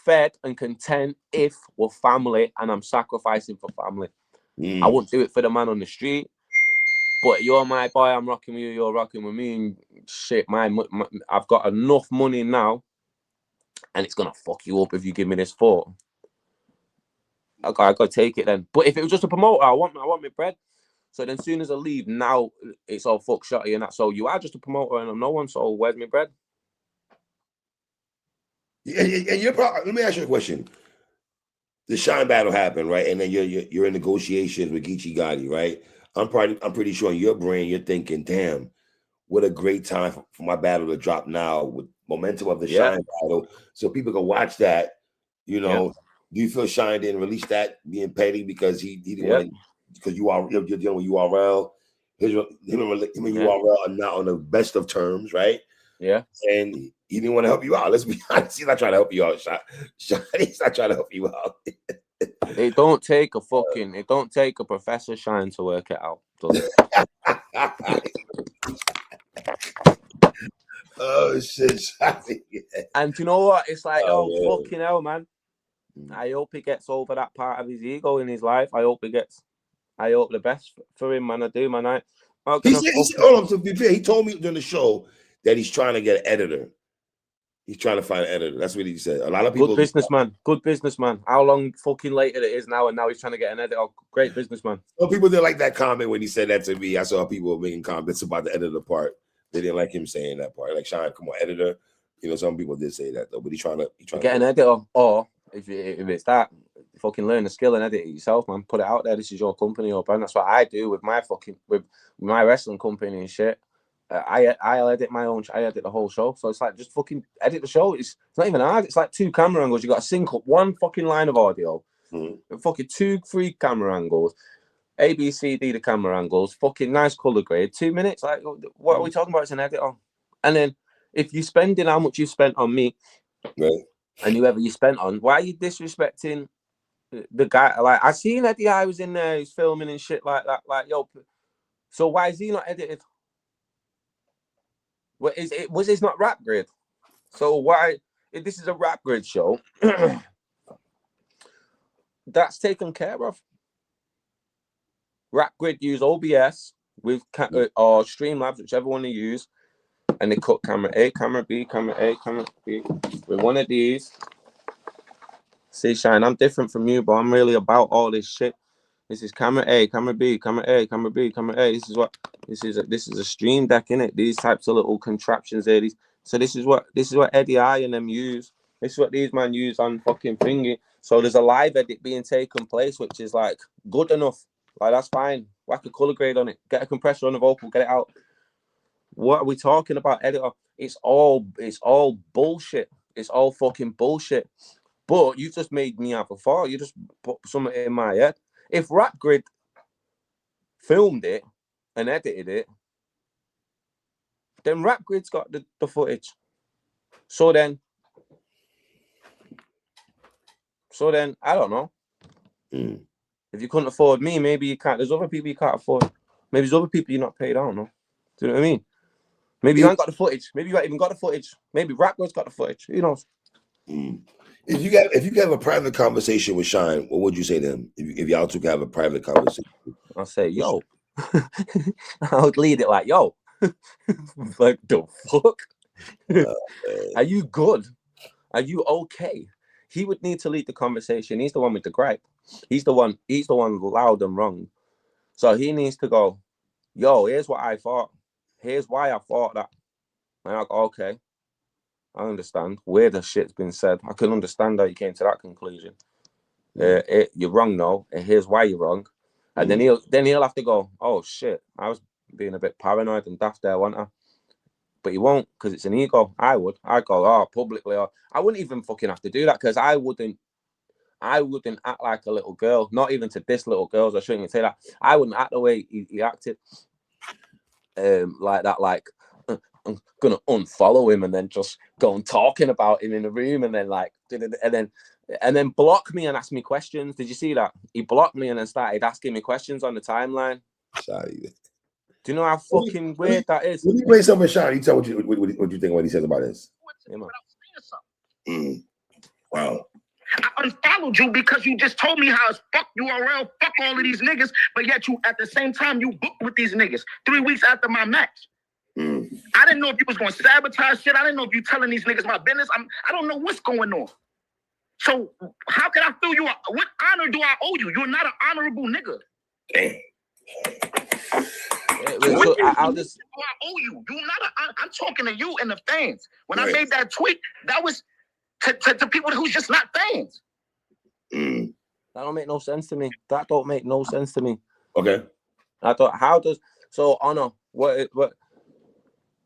S2: fed and content if we're family and I'm sacrificing for family. I wouldn't do it for the man on the street. But you're my boy, I'm rocking with you, you're rocking with me, and shit, I've got enough money now, and it's gonna fuck you up if you give me this for. I gotta take it then. But if it was just a promoter, I want my bread. So then, as soon as I leave, now it's all fuck Shotty and that. So you are just a promoter and I'm no one. So where's my bread?
S1: And let me ask you a question. The Shine battle happened, right? And then you're in negotiations with Geechee Gotti, right? I'm pretty sure in your brain you're thinking, damn, what a great time for my battle to drop now with momentum of the Shine battle, so people can watch that. You know, do you feel Shine didn't release that being petty because he didn't want to, because you're dealing with URL, him and URL are not on the best of terms, right?
S2: Yeah,
S1: and he didn't want to help you out. Let's be honest, he's not trying to help you out. He's not trying to help you out.
S2: It don't take a Professor Shine to work it out, does it?
S1: Oh shit!
S2: And you know what? It's like, fucking hell, man. I hope he gets over that part of his ego in his life. I hope the best for him, man. I do, man.
S1: To be fair, he told me during the show that he's trying to get an editor. He's trying to find an editor. That's what he said. A lot of people.
S2: Good businessman. How long fucking later it is now, and now he's trying to get an editor. Oh, great businessman.
S1: Well, people didn't like that comment when he said that to me. I saw people making comments about the editor part. They didn't like him saying that part. Like, Shine, come on, editor. You know, some people did say that though. But he's trying to
S2: get an editor, or if it's that, fucking learn the skill and edit it yourself, man. Put it out there. This is your company or brand. That's what I do with my with my wrestling company and shit. I'll edit my own. I edit the whole show, so it's like just fucking edit the show. It's not even hard. It's like 2 camera angles. You got to sync up 1 fucking line of audio, and fucking 2-3 camera angles, A, B, C, D the camera angles, fucking nice color grade. 2 minutes. Like, what are we talking about? It's an editor. And then if you're spending how much you spent on me,
S1: right,
S2: and whoever you spent on, why are you disrespecting the guy? Like, I seen Eddie I was in there, he's filming and shit like that. Like, yo, so why is he not edited? What is it? Was this not Rap Grid? So why? If this is a Rap Grid show, that's taken care of. Rap Grid use OBS with or Streamlabs, whichever one they use, and they cut camera A, camera B, camera A, camera B with one of these. See, Shine, I'm different from you, but I'm really about all this shit. This is camera A, camera B, camera A, camera B, camera A. This is a stream deck, innit? These types of little contraptions there. So this is what Eddie I and them use. This is what these man use on fucking thingy. So there's a live edit being taken place, which is like good enough. Like that's fine. Whack a color grade on it. Get a compressor on the vocal. Get it out. What are we talking about, editor? It's all bullshit. It's all fucking bullshit. But you just made me have a thought. You just put something in my head. If Rap Grid filmed it and edited it, then Rap Grid's got the footage. So then, I don't know. If you couldn't afford me, maybe you can't. There's other people you can't afford. Maybe there's other people you're not paid. I don't know. Do you know what I mean? Maybe you ain't got the footage. Maybe you ain't even got the footage. Maybe Rap Grid's got the footage. Who knows?
S1: If you have a private conversation with Shine, what would you say to him? If y'all two have a private conversation,
S2: I'll say, yo. I would lead it like, yo. Like the fuck? Are you good? Are you okay? He would need to lead the conversation. He's the one with the gripe. He's the one loud and wrong. So he needs to go, yo, here's what I thought. Here's why I thought that. And I go, okay. I understand where the shit's been said. I can understand how you came to that conclusion. You're wrong, no. And here's why you're wrong. And then he'll have to go, oh shit, I was being a bit paranoid and daft there, wasn't I? But he won't, because it's an ego. I'd go, oh, publicly, or I wouldn't even fucking have to do that, because I wouldn't act like a little girl, not even to this little girl. I shouldn't even say that. I wouldn't act the way he acted, like that, like I'm gonna unfollow him and then just go on talking about him in the room and then like and then block me and ask me questions. Did you see that? He blocked me and then started asking me questions on the timeline.
S1: Shotty.
S2: Do you know how fucking weird that is?
S1: When you play something with Shotty, you tell what you think when he says about this. Wow.
S3: I unfollowed you because you just told me how it's fuck URL, fuck all of these niggas, but yet you at the same time you booked with these niggas 3 weeks after my match. I didn't know if you was going to sabotage shit. I didn't know if you telling these niggas my business. I don't know what's going on. So how can I feel you? What honor do I owe you? You're not an honorable nigga.
S1: Damn.
S2: I'll just.
S3: I owe you. You're not. I'm talking to you and the fans. When I made that tweet, that was to people who's just not fans.
S2: That don't make no sense to me. That don't make no sense to me.
S1: Okay.
S2: I thought, how does so honor what?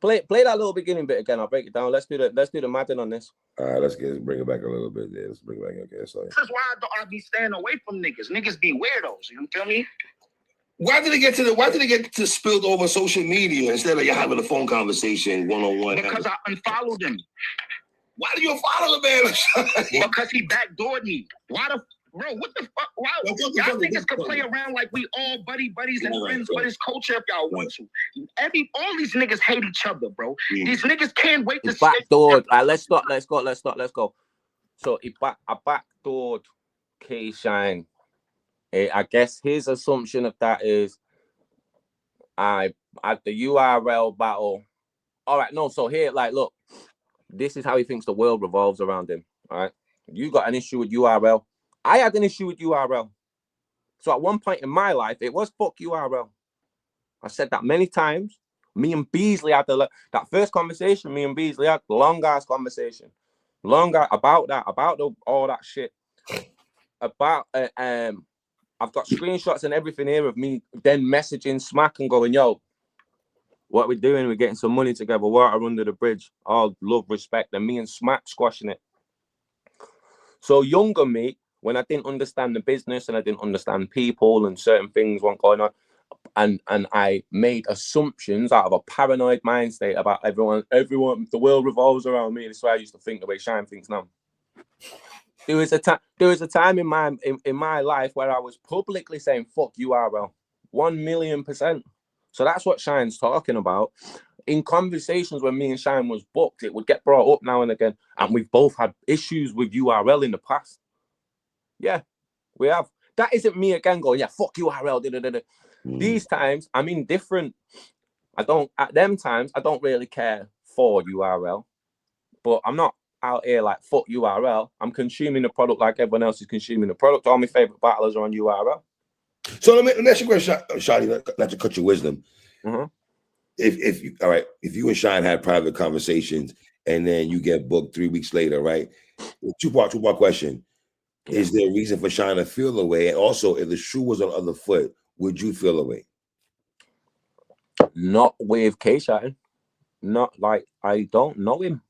S2: Play that little beginning bit again. I'll break it down. Let's do the Madden on this.
S1: All right, let's bring it back a little bit. Yeah, let's bring it back. Okay, so
S3: this is why I be staying away from niggas. Niggas be weirdos. You feel me?
S1: Why did it get to spilled over social media instead of you having a phone conversation one-on-one?
S3: Because I unfollowed him.
S1: Why do you follow the man?
S3: Because he backdoored me. Bro, what the fuck? Why? Y'all niggas can play around like we all buddies and friends, but it's culture if y'all want to. All these niggas hate each other, bro. These niggas can't wait to
S2: backdoored. Let's go. So I backdoored K Shine. I guess his assumption of that is I at the URL battle. All right, no. So here, like, look, this is how he thinks the world revolves around him. All right, you got an issue with URL. I had an issue with URL. So at one point in my life, it was fuck URL. I said that many times. Me and Beasley had that first conversation. Me and Beasley had long ass conversation, about all that shit. About I've got screenshots and everything here of me then messaging Smack and going, yo, what we're doing, we're getting some money together, water under the bridge, all love, respect, and me and Smack squashing it. So younger me, when I didn't understand the business and I didn't understand people and certain things weren't going on, and I made assumptions out of a paranoid mind state about everyone, the world revolves around me. That's why I used to think the way Shine thinks now. There was a time in my life where I was publicly saying fuck URL, 1,000,000%. So that's what Shine's talking about. in conversations when me and Shine was booked, it would get brought up now and again. And we've both had issues with URL in the past. Yeah, we have. That isn't me again going, yeah, fuck URL. These times, I'm indifferent. At them times, I don't really care for URL. But I'm not out here like, fuck URL. I'm consuming the product like everyone else is consuming the product. All my favorite battlers are on URL.
S1: So let me ask you a question, Shotty, not to cut your wisdom. If you and Shine had private conversations and then you get booked 3 weeks later, right? Two-part question. Yeah. Is there a reason for Shine to feel away? And also, if the shoe was on the other foot, would you feel away?
S2: Not with K-Shine. Not like, I don't know him.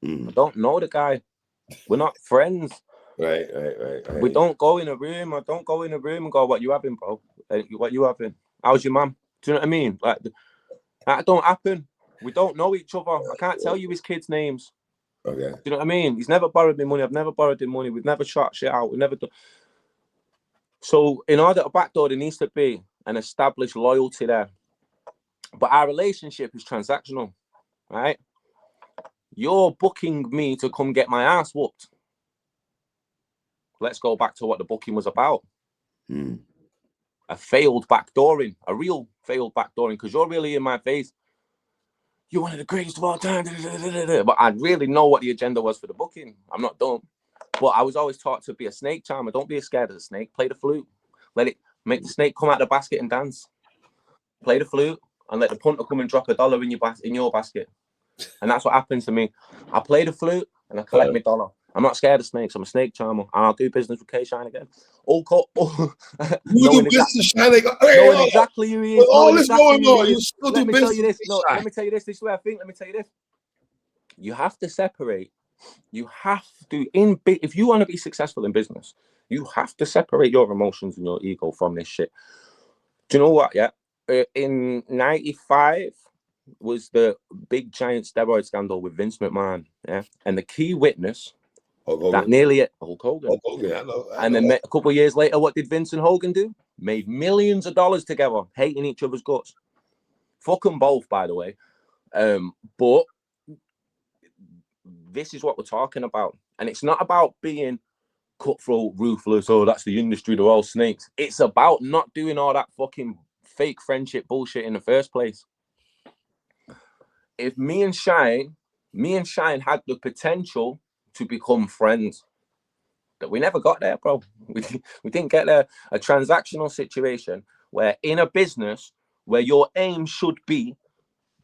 S2: I don't know the guy. We're not friends.
S1: Right.
S2: We don't go in a room. I don't go in a room and go, what you having, bro? What you having? How's your mum? Do you know what I mean? Like, that don't happen. We don't know each other. I can't tell you his kids' names.
S1: Okay.
S2: Do you know what I mean? He's never borrowed me money. I've never borrowed him money. We've never shot shit out. We've never done. So in order to backdoor, there needs to be an established loyalty there. But our relationship is transactional, right? You're booking me to come get my ass whooped. Let's go back to what the booking was about. A failed backdooring, a real failed backdooring, because you're really in my face. You're one of the greatest of all time. But I really know what the agenda was for the booking. I'm not dumb. But I was always taught to be a snake charmer. Don't be scared of the snake. Play the flute. Let it make the snake come out of the basket and dance. Play the flute and let the punter come and drop $1 in your basket. And that's what happens to me. I play the flute and I collect my $1. I'm not scared of snakes. I'm a snake charmer. And I'll do business with K-Shine again.
S1: Knowing
S2: exactly who he is.
S1: All this going on, you still do business.
S2: Let me tell you this. This is where I think. Let me tell you this. You have to separate. You have to, if you want to be successful in business, you have to separate your emotions and your ego from this shit. Do you know what? Yeah. In 95 was the big giant steroid scandal with Vince McMahon. Yeah. And the key witness, that nearly it, Hulk Hogan.
S1: I know.
S2: And then a couple of years later, what did Vince and Hogan do? Made millions of dollars together, hating each other's guts. Fuck them both, by the way. But this is what we're talking about. And it's not about being cutthroat, ruthless, oh, that's the industry, they're all snakes. It's about not doing all that fucking fake friendship bullshit in the first place. If me and Shine had the potential to become friends, that we never got there, bro. We didn't get there. A transactional situation where in a business where your aim should be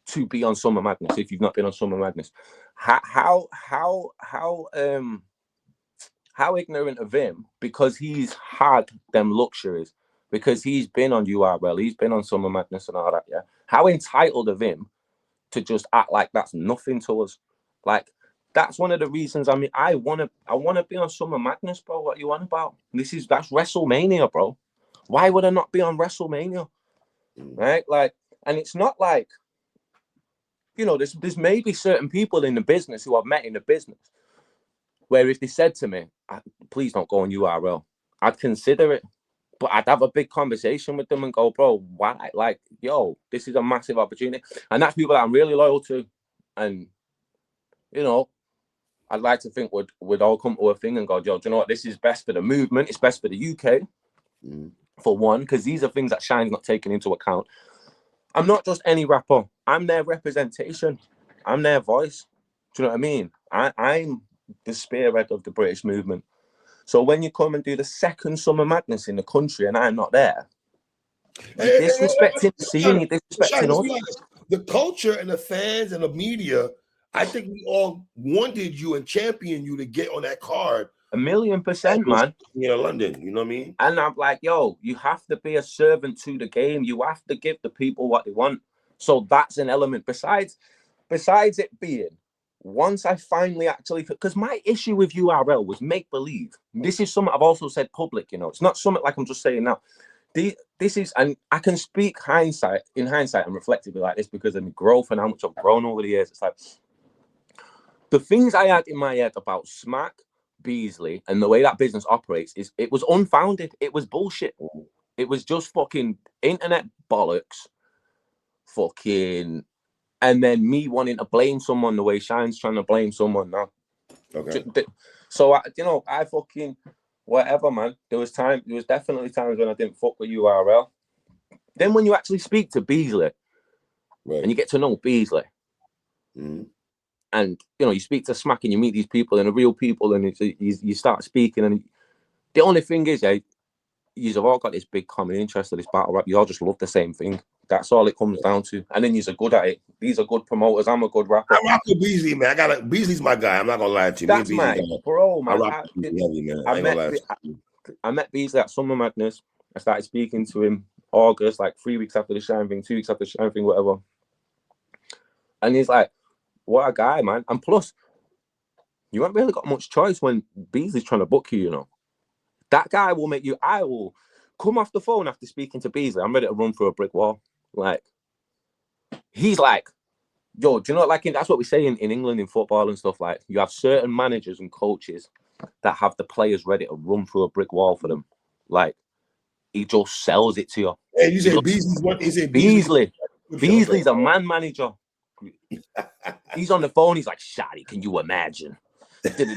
S2: to be on Summer Madness, if you've not been on Summer Madness, how ignorant of him, because he's had them luxuries, because he's been on URL, he's been on Summer Madness and all that, yeah. How entitled of him to just act like that's nothing to us. Like, that's one of the reasons. I mean, I wanna be on Summer Madness, bro. What you on about? That's WrestleMania, bro. Why would I not be on WrestleMania? Right? Like, and it's not like, you know, there's maybe certain people in the business who I've met in the business where if they said to me, please don't go on URL, I'd consider it. But I'd have a big conversation with them and go, bro, why? Like, yo, this is a massive opportunity. And that's people that I'm really loyal to. And, you know, I'd like to think we'd all come to a thing and go, yo, do you know what? This is best for the movement. It's best for the UK, for one, because these are things that Shine's not taking into account. I'm not just any rapper. I'm their representation. I'm their voice. Do you know what I mean? I'm the spearhead of the British movement. So when you come and do the second Summer Madness in the country and I'm not there, you're disrespecting the scene, you're disrespecting us.
S1: The culture and the fans and the media, I think we all wanted you and championed you to get on that card.
S2: 1,000,000%, man.
S1: Yeah, London, you know what I mean?
S2: And I'm like, yo, you have to be a servant to the game. You have to give the people what they want. So that's an element. Besides it being, once I finally actually, because my issue with URL was make believe. This is something I've also said public, you know, it's not something like I'm just saying now. This is, and I can speak in hindsight and reflectively like this because of my growth and how much I've grown over the years. It's like the things I had in my head about Smack, Beasley, and the way that business operates it was unfounded. It was bullshit. It was just fucking internet bollocks, fucking and then me wanting to blame someone the way Shine's trying to blame someone now.
S1: Okay.
S2: So I fucking whatever, man. There was definitely times when I didn't fuck with URL. Then when you actually speak to Beasley,
S1: right,
S2: and you get to know Beasley, and you speak to Smack and you meet these people and the real people, and you start speaking, and the only thing is, you've all got this big common interest of this battle rap. You all just love the same thing. That's all it comes down to. And then you're good at it. These are good promoters. I'm a good rapper.
S1: I rock with Beasley, man. Beasley's my guy. I'm not gonna lie to you.
S2: That's my bro, man.
S1: I rock with Beasley heavy, man.
S2: I met Beasley at Summer Madness. I started speaking to him August, like 3 weeks after the Shine thing, 2 weeks after the Shine thing, whatever. And he's like, what a guy, man. And plus, you haven't really got much choice when Beasley's trying to book you, That guy will make you, I will come off the phone after speaking to Beasley. I'm ready to run through a brick wall. Like, he's like, yo, do you know, like, that's what we say in England in football and stuff. Like, you have certain managers and coaches that have the players ready to run through a brick wall for them. Like, he just sells it to you.
S1: Hey, you say Beasley's what? You say
S2: Beasley. Beasley's a man manager. He's on the phone. He's like, Shotty, can you imagine? Daddy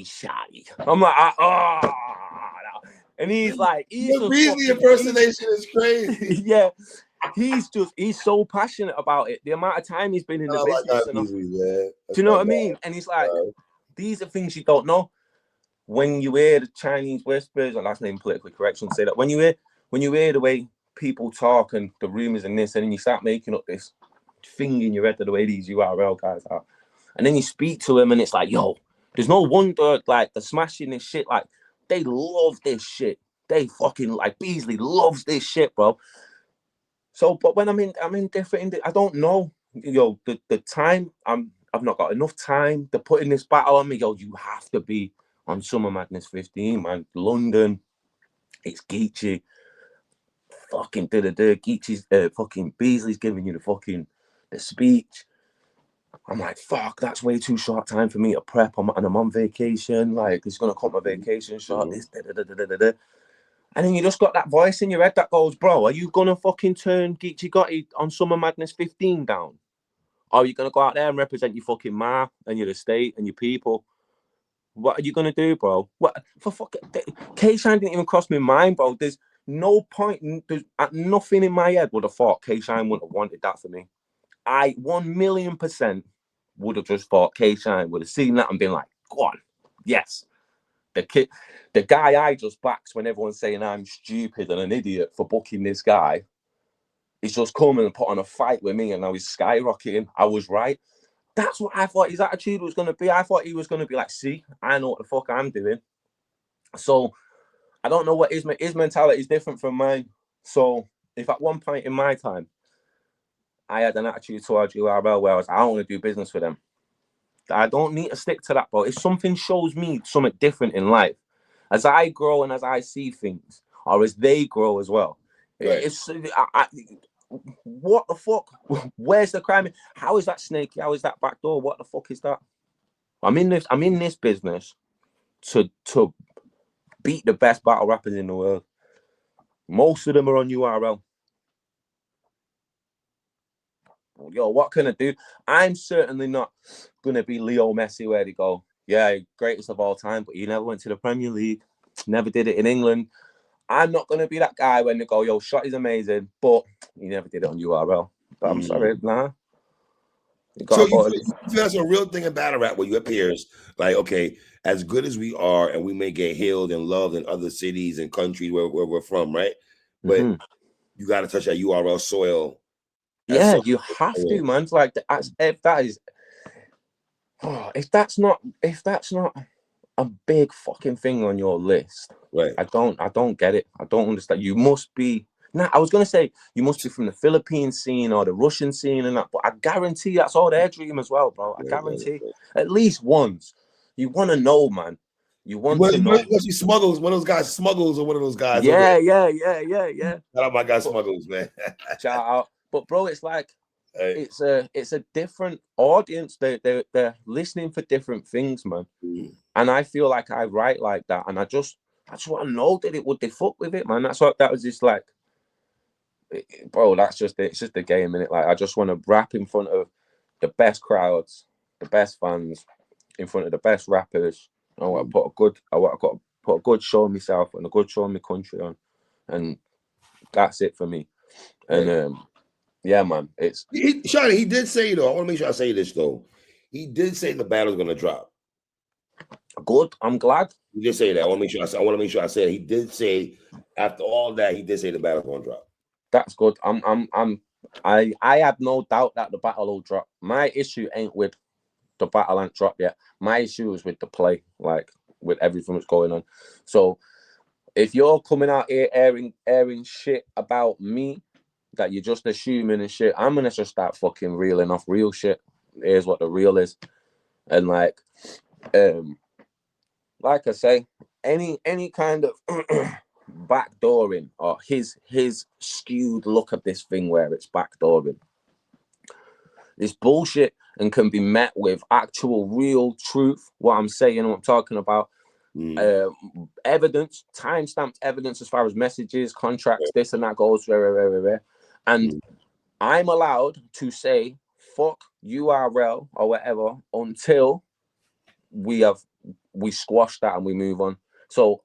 S2: Shotty. I'm like, oh. And he's like,
S1: the Beasley impersonation is crazy.
S2: Yeah. He's so passionate about it. The amount of time he's been in the business. Do you know what I mean? And he's like, these are things you don't know. When you hear the Chinese whispers, and that's not even politically correct, shouldn't say that. When you hear the way people talk and the rumors and this, and then you start making up this thing in your head of the way these URL guys are. And then you speak to him and it's like, yo, there's no wonder, like, they're smashing this shit. Like, they love this shit. They fucking, like, Beasley loves this shit, bro. So, but when I'm in different, I don't know, the time, I've not got enough time. They're putting this battle on me. Yo, you have to be on Summer Madness 15, man. London, it's Geechee. Fucking Geechee's, fucking Beasley's giving you the speech. I'm like, fuck, that's way too short time for me to prep. And I'm on vacation. Like, it's gonna cut my vacation short. This, And then you just got that voice in your head that goes, bro, are you gonna fucking turn Geechee Gotti on Summer Madness 15 down? Or are you gonna go out there and represent your fucking ma and your estate and your people? What are you gonna do, bro? What for fucking K-Shine didn't even cross my mind, bro. There's no point. There's nothing in my head would have thought K-Shine wouldn't have wanted that for me. I 1,000,000% would have just thought K-Shine would have seen that and been like, go on, yes. The guy I just backed when everyone's saying I'm stupid and an idiot for booking this guy, he's just coming and put on a fight with me and now he's skyrocketing. I was right. That's what I thought his attitude was going to be. I thought he was going to be like, see, I know what the fuck I'm doing. So I don't know what his mentality is different from mine. So if at one point in my time, I had an attitude towards URL where I don't want to do business with them, I don't need to stick to that, bro. If something shows me something different in life, as I grow and as I see things, or as they grow as well, right. What the fuck? Where's the crime? How is that snaky? How is that backdoor? What the fuck is that? I'm in this business to beat the best battle rappers in the world. Most of them are on URL. Yo, what can I do? I'm certainly not gonna be Leo Messi where they go, yeah, greatest of all time, but he never went to the Premier League, never did it in England. I'm not gonna be that guy when they go, yo, Shotty's amazing, but he never did it on URL. But I'm sorry, nah.
S1: So you feel that's a real thing in battle rap where your peers, like, okay, as good as we are, and we may get healed and loved in other cities and countries where we're from, right? But you got to touch that URL soil.
S2: Yeah, you have to, man. It's like, if that's not a big fucking thing on your list,
S1: right?
S2: I don't get it. I don't understand. You must be. I was gonna say you must be from the Philippine scene or the Russian scene and that, but I guarantee that's all their dream as well, bro. I guarantee at least once. You want to know, man. You want to know.
S1: He smuggles, one of those guys smuggles, or one of those guys.
S2: Yeah.
S1: Shout out my guy Smuggles, man.
S2: Shout out. But bro, it's like it's a different audience. They're listening for different things, man. And I feel like I write like that, and I just want to know that they fuck with it, man. That was just like, bro, that's just it. It's just a game, innit? Like, I just want to rap in front of the best crowds, the best fans, in front of the best rappers. I want to put a good show of myself and a good show of my country on, and that's it for me. And yeah, man, it's
S1: Shotty. He did say though. I want to make sure I say this though. He did say the battle's gonna drop.
S2: good. I'm glad.
S1: He did say that. I want to make sure I said it. He did say after all that, he did say the battle's gonna drop.
S2: That's good. I have no doubt that the battle will drop. My issue ain't with the battle ain't dropped yet. My issue is with the play, like with everything that's going on. So if you're coming out here airing shit about me that you're just assuming and shit, I'm gonna just start fucking reeling off real shit. Here's what the real is. And like I say, any kind of backdooring or his skewed look at this thing where it's backdooring, it's bullshit and can be met with actual real truth. What I'm saying, what I'm talking about, evidence, time-stamped evidence as far as messages, contracts, this and that goes very. And I'm allowed to say fuck URL or whatever until we squash that and we move on. So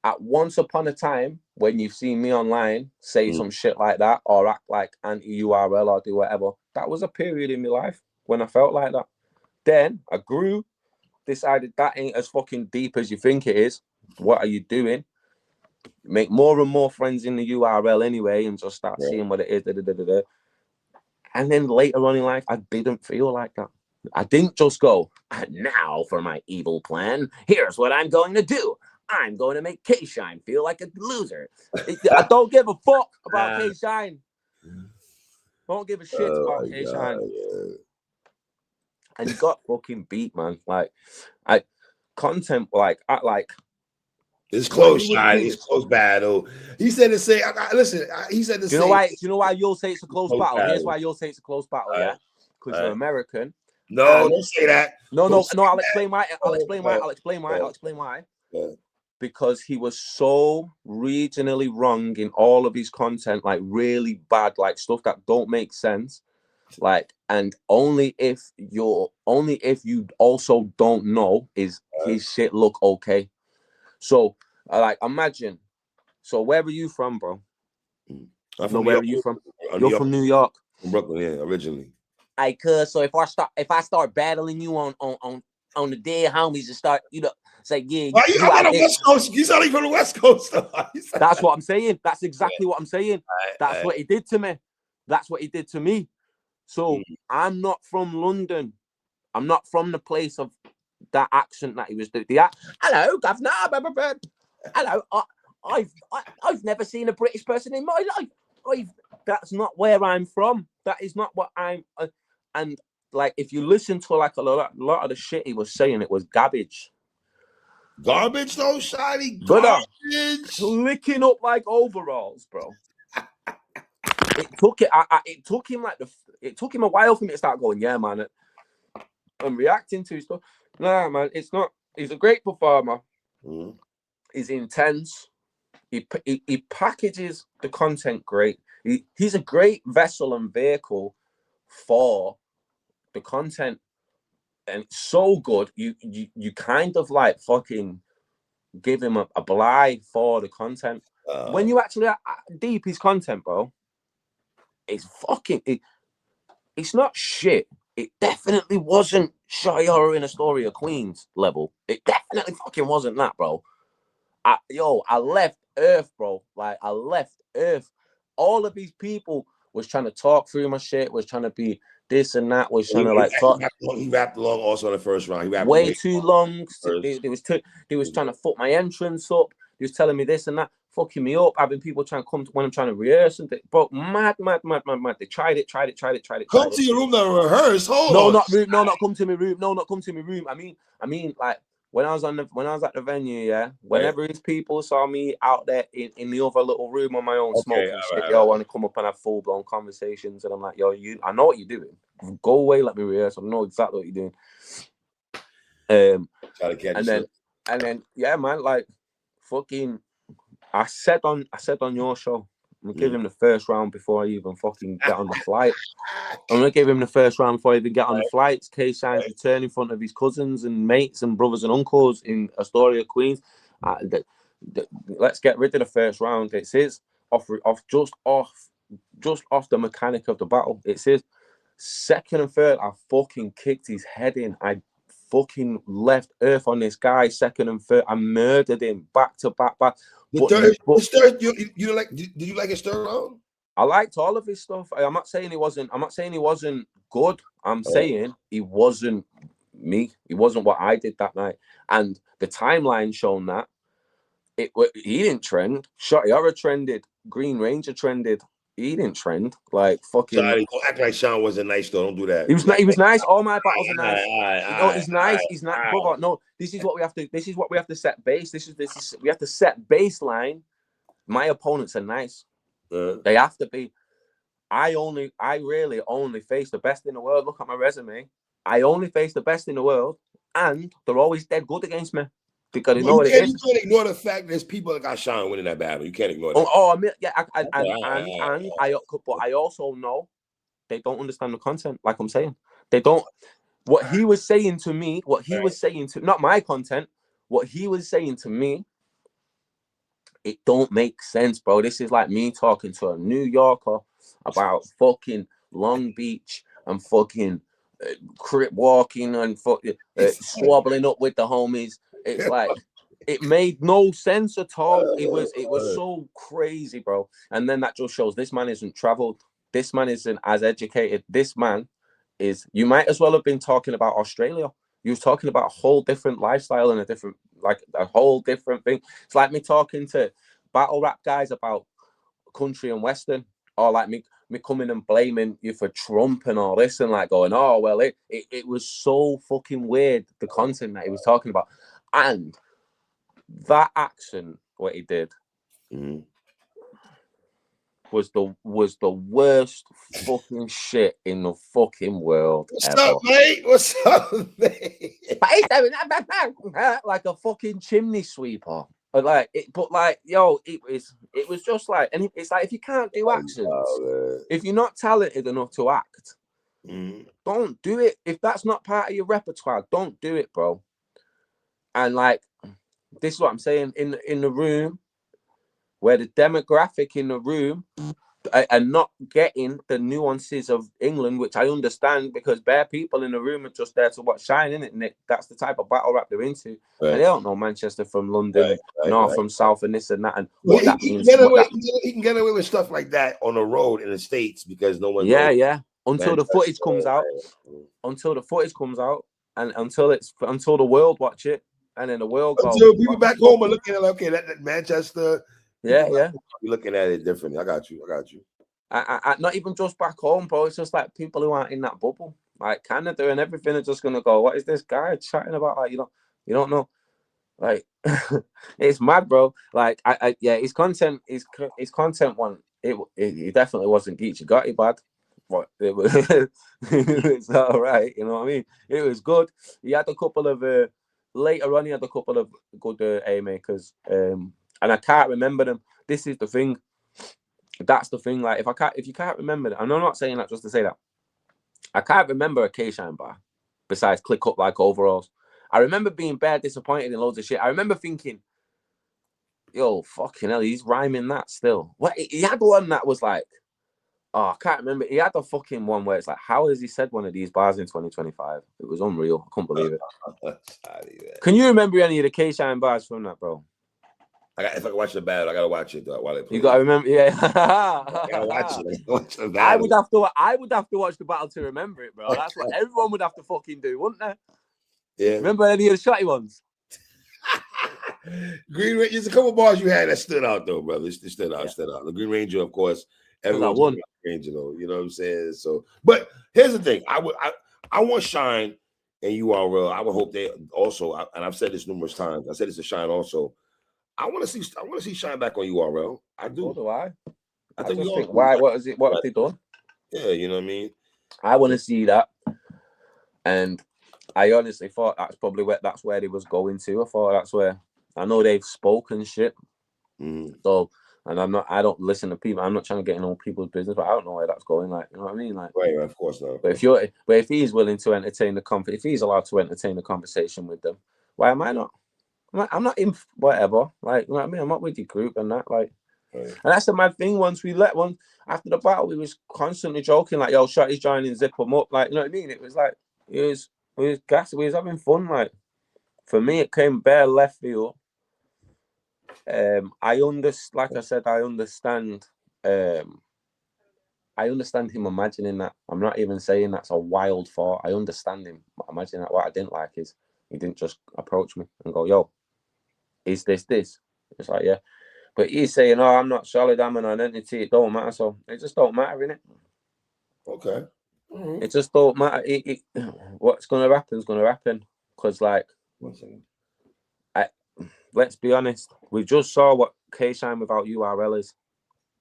S2: at once upon a time, when you've seen me online say some shit like that or act like anti-URL or do whatever, that was a period in my life when I felt like that. Then I grew, decided that ain't as fucking deep as you think it is. What are you doing? Make more and more friends in the URL anyway and just start seeing what it is. And then later on in life, I didn't feel like that. I didn't just go, now for my evil plan, here's what I'm going to do. I'm going to make K-Shine feel like a loser. I don't give a fuck about K-Shine. Don't give a shit about K-Shine. And he got fucking beat, man. Like, content,
S1: it's close, Shine. It's close battle. He said to say, listen, he said to say.
S2: Do you know why you'll say it's a close battle? Here's why you'll say it's a close battle, yeah? Because you're American.
S1: No, don't say that.
S2: No, I'll explain why. I'll explain why.
S1: Yeah.
S2: Because he was so regionally wrong in all of his content, like really bad, like stuff that don't make sense. Like, and only if you also don't know is his shit look okay. So, like, imagine. So, where are you from, bro? Where are you from? You're from New York.
S1: From Brooklyn, yeah, originally.
S2: So if I start battling you on the dead homies and start, say, yeah.
S1: Well, you on the West Coast. You sound like from the West Coast.
S2: That's what I'm saying. That's exactly what I'm saying. That's what he did to me. That's what he did to me. So I'm not from London. I'm not from the place of that accent that he was doing. Hello, governor. Hello. I've never seen a British person in my life. That's not where I'm from. That is not what I'm. And like, if you listen to like a lot of the shit he was saying, it was garbage.
S1: Garbage though, Shotty.
S2: Garbage. Licking up like overalls, bro. It took him a while for me to start going, yeah, man. I'm reacting to stuff. Nah, man, it's not. He's a great performer. He's intense. He packages the content great. He's a great vessel and vehicle for the content, and it's so good. You kind of like fucking give him a bly for the content. When you actually deep his content, bro, it's fucking. It's not shit. It definitely wasn't Shotty Horroh in a Story of Queens level. It definitely fucking wasn't that, bro. I left Earth, bro. Like, I left Earth. All of these people was trying to talk through my shit, was trying to be this and that, was trying to like talk.
S1: He rapped along also in the first round. He rapped
S2: way too long. They was trying to fuck my entrance up. He was telling me this and that, fucking me up, having people trying to come when I'm trying to rehearse and bro, mad. They tried it.
S1: Come to your room to rehearse.
S2: Not come to my room. No, not come to my room. I mean, like when I was at the venue, yeah. Whenever his people saw me out there in the other little room on my own smoking shit, I want to come up and have full blown conversations, and I'm like, yo, I know what you're doing. Go away, let me rehearse. I know exactly what you're doing. And then, yeah, man, like fucking. I said on your show, I'm gonna give him the first round before I even fucking get on the flight. I'm gonna give him the first round before I even get on the flights. K-Shine's return in front of his cousins and mates and brothers and uncles in Astoria, Queens. Let's get rid of the first round. It's his just off the mechanic of the battle. It's his. Second and third, I fucking kicked his head in. I fucking left earth on this guy. Second and third, I murdered him back to back.
S1: Did you like his third round?
S2: I liked all of his stuff. I'm not saying he wasn't good. I'm saying he wasn't me. He wasn't what I did that night. And the timeline shown that he didn't trend. Shotty Horroh trended. Green Ranger trended. He didn't trend. Like fucking.
S1: Sorry, don't act like Sean wasn't nice though. Don't do that.
S2: He was nice. All my battles are nice. He's nice. He's not. Brother, no, this is what we have to set base. We have to set baseline. My opponents are nice. They have to be. I really only face the best in the world. Look at my resume. I only face the best in the world, and they're always dead good against me. Because you know what it is.
S1: You can't ignore the fact there's people that got Sean winning that battle. You can't ignore that.
S2: But I also know they don't understand the content. Like I'm saying, they don't. What he was saying to me, not my content, what he was saying to me, it don't make sense, bro. This is like me talking to a New Yorker about fucking Long Beach and fucking crip walking and fucking swabbling up with the homies. It's like it made no sense at all. It was so crazy, bro. And then that just shows this man isn't traveled. This man isn't as educated. This man is. You might as well have been talking about Australia. You was talking about a whole different lifestyle and a whole different thing. It's like me talking to battle rap guys about country and western, or like me coming and blaming you for Trump and all this and like going, oh well, it was so fucking weird, the content that he was talking about. And that accent, what he did, was the worst fucking shit in the fucking world.
S1: What's up, mate? What's up, mate?
S2: Like a fucking chimney sweeper. It was just like, and it's like if you can't do accents, if you're not talented enough to act, don't do it. If that's not part of your repertoire, don't do it, bro. And like, this is what I'm saying, in the room, where the demographic in the room are not getting the nuances of England, which I understand because bare people in the room are just there to watch Shine, innit, Nick? That's the type of battle rap they're into. Right. And they don't know Manchester from London, nor from South and this and that. And what that means.
S1: He can get away with stuff like that on the road in the States because no one knows.
S2: Yeah. Until the footage comes out. Until the footage comes out. And until the world watch it. And then the world goes.
S1: Until people back home are looking at it, okay, that Manchester.
S2: Yeah.
S1: You're looking at it differently. I got you.
S2: I not even just back home, bro. It's just like people who aren't in that bubble, like Canada and everything, are just gonna go, "What is this guy chatting about?" Like, you don't know. Like, it's mad, bro. Like, his content one. It definitely wasn't Geechee Gotti bad, but it was. It's all right. You know what I mean? It was good. He had a couple of later on. He had a couple of good A-makers. And I can't remember them. This is the thing. That's the thing. Like, if you can't remember them, and I'm not saying that just to say that. I can't remember a K-Shine bar besides Click Up Like Overalls. I remember being bad disappointed in loads of shit. I remember thinking, yo, fucking hell, he's rhyming that still. What he had one that was like, oh, I can't remember. He had a fucking one where it's like, how has he said one of these bars in 2025? It was unreal. I couldn't believe it. Can you remember any of the K-Shine bars from that, bro?
S1: If I can watch the battle, I gotta watch it while it plays.
S2: You gotta remember, yeah.
S1: I gotta watch it.
S2: I would have to watch the battle to remember it, bro. That's what everyone would have to fucking do, wouldn't they?
S1: Yeah.
S2: Remember any of the Shotty ones?
S1: Green Ranger. There's a couple bars you had that stood out though, brother. It stood out. The Green Ranger, of course. Everyone won. Ranger, though. You know what I'm saying? So, but here's the thing. I want Shine and URL. I would hope they also. And I've said this numerous times. I said this to Shine also. I want to see Shine back on URL. I do.
S2: So do I.
S1: I think we all.
S2: Why? What is it? What have they done?
S1: Yeah, you know what I mean.
S2: I want to see that, and I honestly thought that's probably where they was going to. I thought that's where. I know they've spoken shit. So And I don't listen to people. I'm not trying to get in all people's business, but I don't know where that's going. Like, you know what I mean? Like,
S1: right, of course not.
S2: But if he's willing to entertain if he's allowed to entertain the conversation with them, why am I not? I'm not in whatever. Like, you know what I mean? I'm not with your group and that. Like, right. And that's the mad thing. Once we let one after the battle, we was constantly joking like, "Yo, Shotty's joining, zip him up." Like, you know what I mean? It was like we was having fun. Like, for me, it came bare left field. I understand. I understand him imagining that. I'm not even saying that's a wild thought. I understand him imagining that. What I didn't like is he didn't just approach me and go, "Yo, is this?" It's like, yeah. But he's saying, "Oh, I'm not solid. I'm an identity. It don't matter." So it just don't matter, innit?
S1: Okay. Mm-hmm.
S2: It just don't matter. What's going to happen is going to happen. Because, like,
S1: 1 second.
S2: Let's be honest. We just saw what K-Shine without URL is.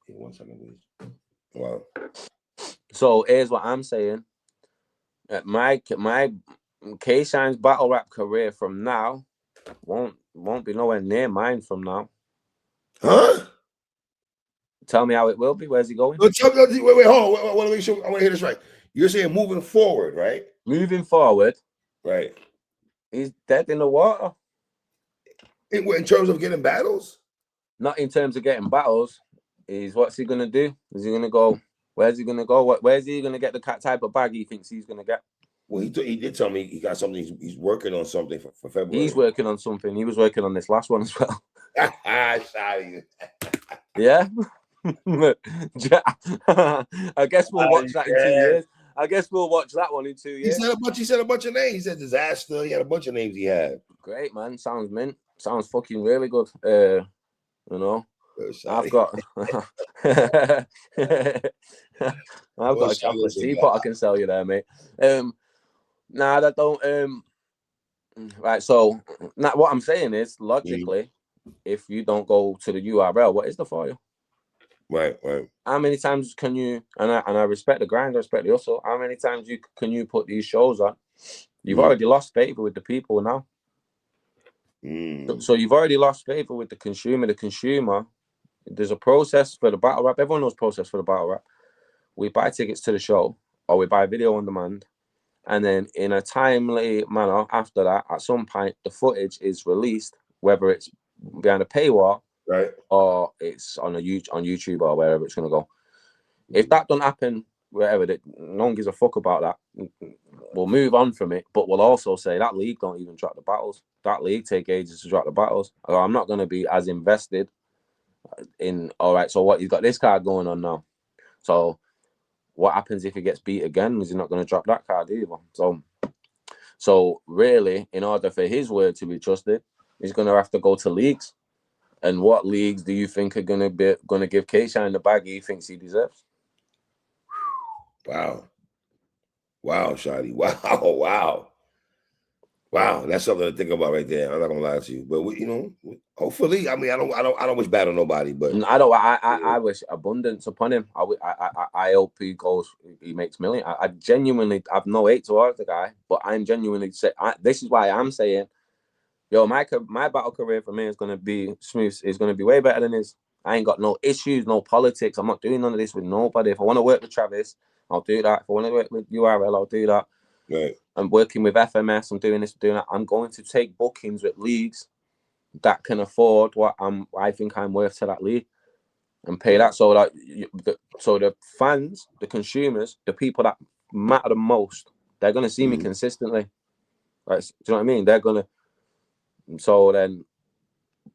S1: 1 second, please. Wow.
S2: So here's what I'm saying. My K-Shine's battle rap career from now won't be nowhere near mine from now.
S1: Huh?
S2: Tell me how it will be. Where's he going?
S1: Wait, hold on. I want to make sure I want to hear this right. You're saying moving forward, right?
S2: Moving forward,
S1: right?
S2: He's dead in the water.
S1: In terms of getting battles?
S2: Not in terms of getting battles. What's he gonna do? Is he gonna go? Where's he gonna go? Where's he gonna get the type of bag he thinks he's gonna get?
S1: Well, he did tell me he got something. He's working on something for February.
S2: He's working on something. He was working on this last one as well. Yeah. I guess we'll watch that in 2 years. I guess we'll watch that one in 2 years.
S1: He said a bunch of names. He said Disaster. He had a bunch of names he had.
S2: Great, man. Sounds mint. Sounds fucking really good. You know. I've got a chocolate teapot I can sell you there, mate. Nah, that don't right, so now what I'm saying is logically, if you don't go to the URL, what is the for you?
S1: Right.
S2: How many times can you and I respect the grind, I respect the hustle, how many times can you put these shows on? You've already lost favor with the people now. So you've already lost favor with the consumer. The consumer, there's a process for the battle rap. Everyone knows process for the battle rap. We buy tickets to the show or we buy video on demand. And then in a timely manner after that, at some point, the footage is released, whether it's behind a paywall
S1: right,
S2: or it's on YouTube or wherever it's going to go. If that don't happen, wherever, no one gives a fuck about that. We'll move on from it, but we'll also say that league don't even drop the battles. That league take ages to drop the battles. I'm not going to be as invested in, all right, so what, he's got this card going on now. So what happens if he gets beat again? Is he not going to drop that card either? So really, in order for his word to be trusted, he's going to have to go to leagues. And what leagues do you think are going to give K-Shine the bag he thinks he deserves?
S1: Wow, Shotty. Wow. That's something to think about right there. I'm not gonna lie to you, but hopefully, I mean, I don't wish bad on nobody, but
S2: I wish abundance upon him. I hope he goes, he makes million. I genuinely have no hate towards the guy, but I'm genuinely this is why I'm saying, yo, my battle career for me is gonna be smooth. It's gonna be way better than his. I ain't got no issues, no politics. I'm not doing none of this with nobody. If I want to work with Travis, I'll do that. If I want to work with URL, I'll do that.
S1: Right.
S2: I'm working with FMS. I'm doing this, doing that. I'm going to take bookings with leagues that can afford what I think I'm worth to that league, and pay that. So that the fans, the consumers, the people that matter the most, they're gonna see me consistently. Right? Do you know what I mean? They're gonna. So then,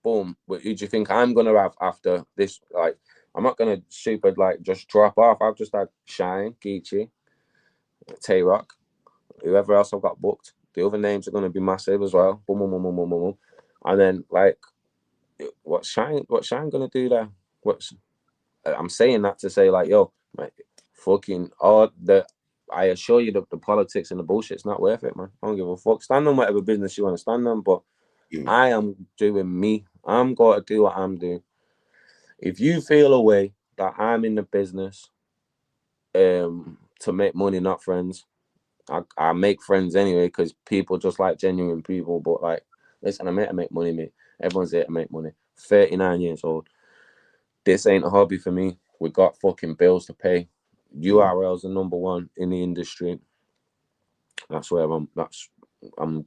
S2: boom. Who do you think I'm gonna have after this? Like, I'm not gonna super just drop off. I've just had Shine, Geechee, Tay-Rock, whoever else I've got booked. The other names are gonna be massive as well. Boom, boom, boom, boom, boom, boom. And then what's Shine gonna do there? I'm saying that to say yo, fucking I assure you the politics and the bullshit's not worth it, man. I don't give a fuck. Stand on whatever business you want to stand on, but I am doing me. I'm going to do what I'm doing. If you feel a way that I'm in the business to make money, not friends, I make friends anyway because people just like genuine people. But listen, I'm here to make money, mate. Everyone's here to make money. 39 years old. this ain't a hobby for me. We got fucking bills to pay. URLs are number one in the industry. That's where I'm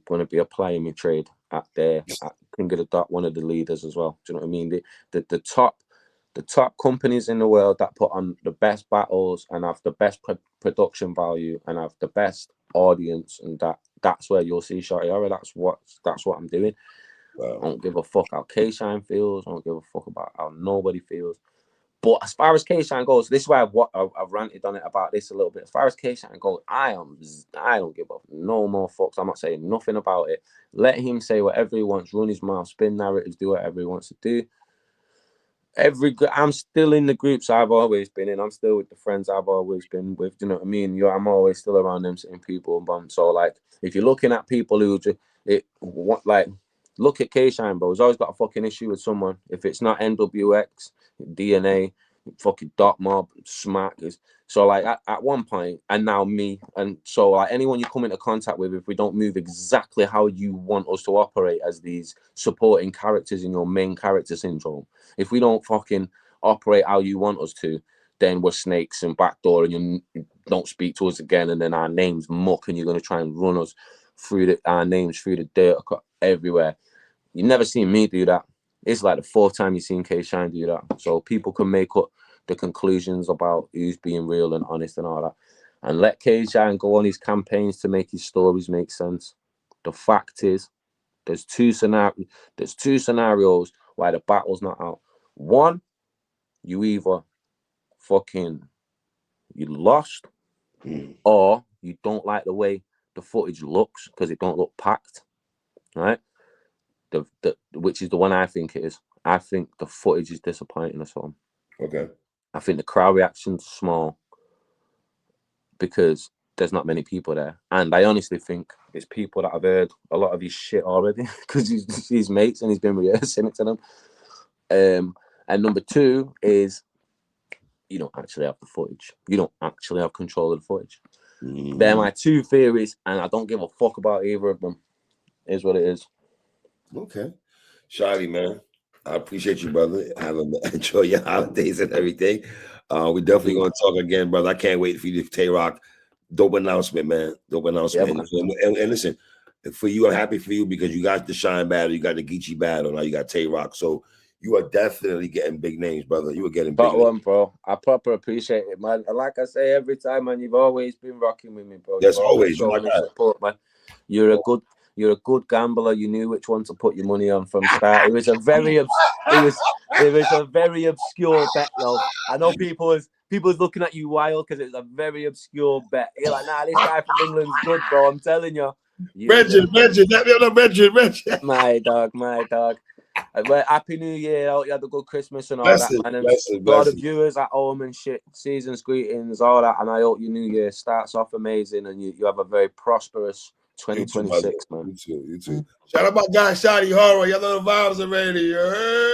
S2: gonna be applying my trade at there. I King of the Dot, one of the leaders as well. Do you know what I mean? The top companies in the world that put on the best battles and have the best production value and have the best audience, and that's where you'll see Shotty. All right, that's what I'm doing. Wow. I don't give a fuck how K-Shine feels. I don't give a fuck about how nobody feels. But as far as K-Shine goes, this is why I've ranted on it about this a little bit. As far as K-Shine goes, I don't give up no more fucks. I'm not saying nothing about it. Let him say whatever he wants, run his mouth, spin narratives, do whatever he wants to do. I'm still in the groups I've always been in. I'm still with the friends I've always been with. You know what I mean? I'm always still around them same people. So like, if you're looking at people who look at K-Shine, bro. He's always got a fucking issue with someone. If it's not NWX, DNA, fucking Dot Mob, Smack is. So like at one point, and now me, and so like anyone you come into contact with, if we don't move exactly how you want us to operate as these supporting characters in your main character syndrome, if we don't fucking operate how you want us to, then we're snakes and backdoor, and you don't speak to us again, and then our names muck, and you're gonna try and run us through our names through the dirt everywhere. You've never seen me do that. It's like the fourth time you've seen K-Shine do that. So people can make up the conclusions about who's being real and honest and all that. And let K-Shine go on his campaigns to make his stories make sense. The fact is, there's two scenarios why the battle's not out. One, you either you lost, or you don't like the way the footage looks because it don't look packed, right? Which is the one I think it is. I think the footage is disappointing or something.
S1: Okay.
S2: I think the crowd reaction's small because there's not many people there. And I honestly think it's people that have heard a lot of his shit already because he's mates and he's been rehearsing it to them. And number two is you don't actually have the footage. You don't actually have control of the footage. They're my two theories, and I don't give a fuck about either of them. It is what it is.
S1: Okay. Shotty, man, I appreciate you, brother. Enjoy your holidays and everything. We definitely gonna talk again, brother. I can't wait for you to Tay-Rock. Dope announcement, man. Dope announcement. Yeah, and listen, for you, I'm happy for you because you got the Shine battle, you got the Geechee battle, now you got Tay-Rock. So you are definitely getting big names, brother. You are getting big names.
S2: Bro. I proper appreciate it, man. Like I say every time, man, you've always been rocking with me, bro.
S1: Yes, always. You like that.
S2: Support, man. You're a good gambler. You knew which one to put your money on from start. It was a very obscure bet, though. I know people was looking at you wild because it's a very obscure bet. You're like, nah, this guy from England's good, bro. I'm telling you.
S1: Reggie.
S2: My dog. Well, Happy New Year. I hope you had a good Christmas and all that, man. And all the viewers at home and shit, season's greetings, all that. And I hope your new year starts off amazing and you have a very prosperous 2026, man.
S1: You too. Shout out my guy, Shotty Horroh. Y'all know the vibes already. You heard?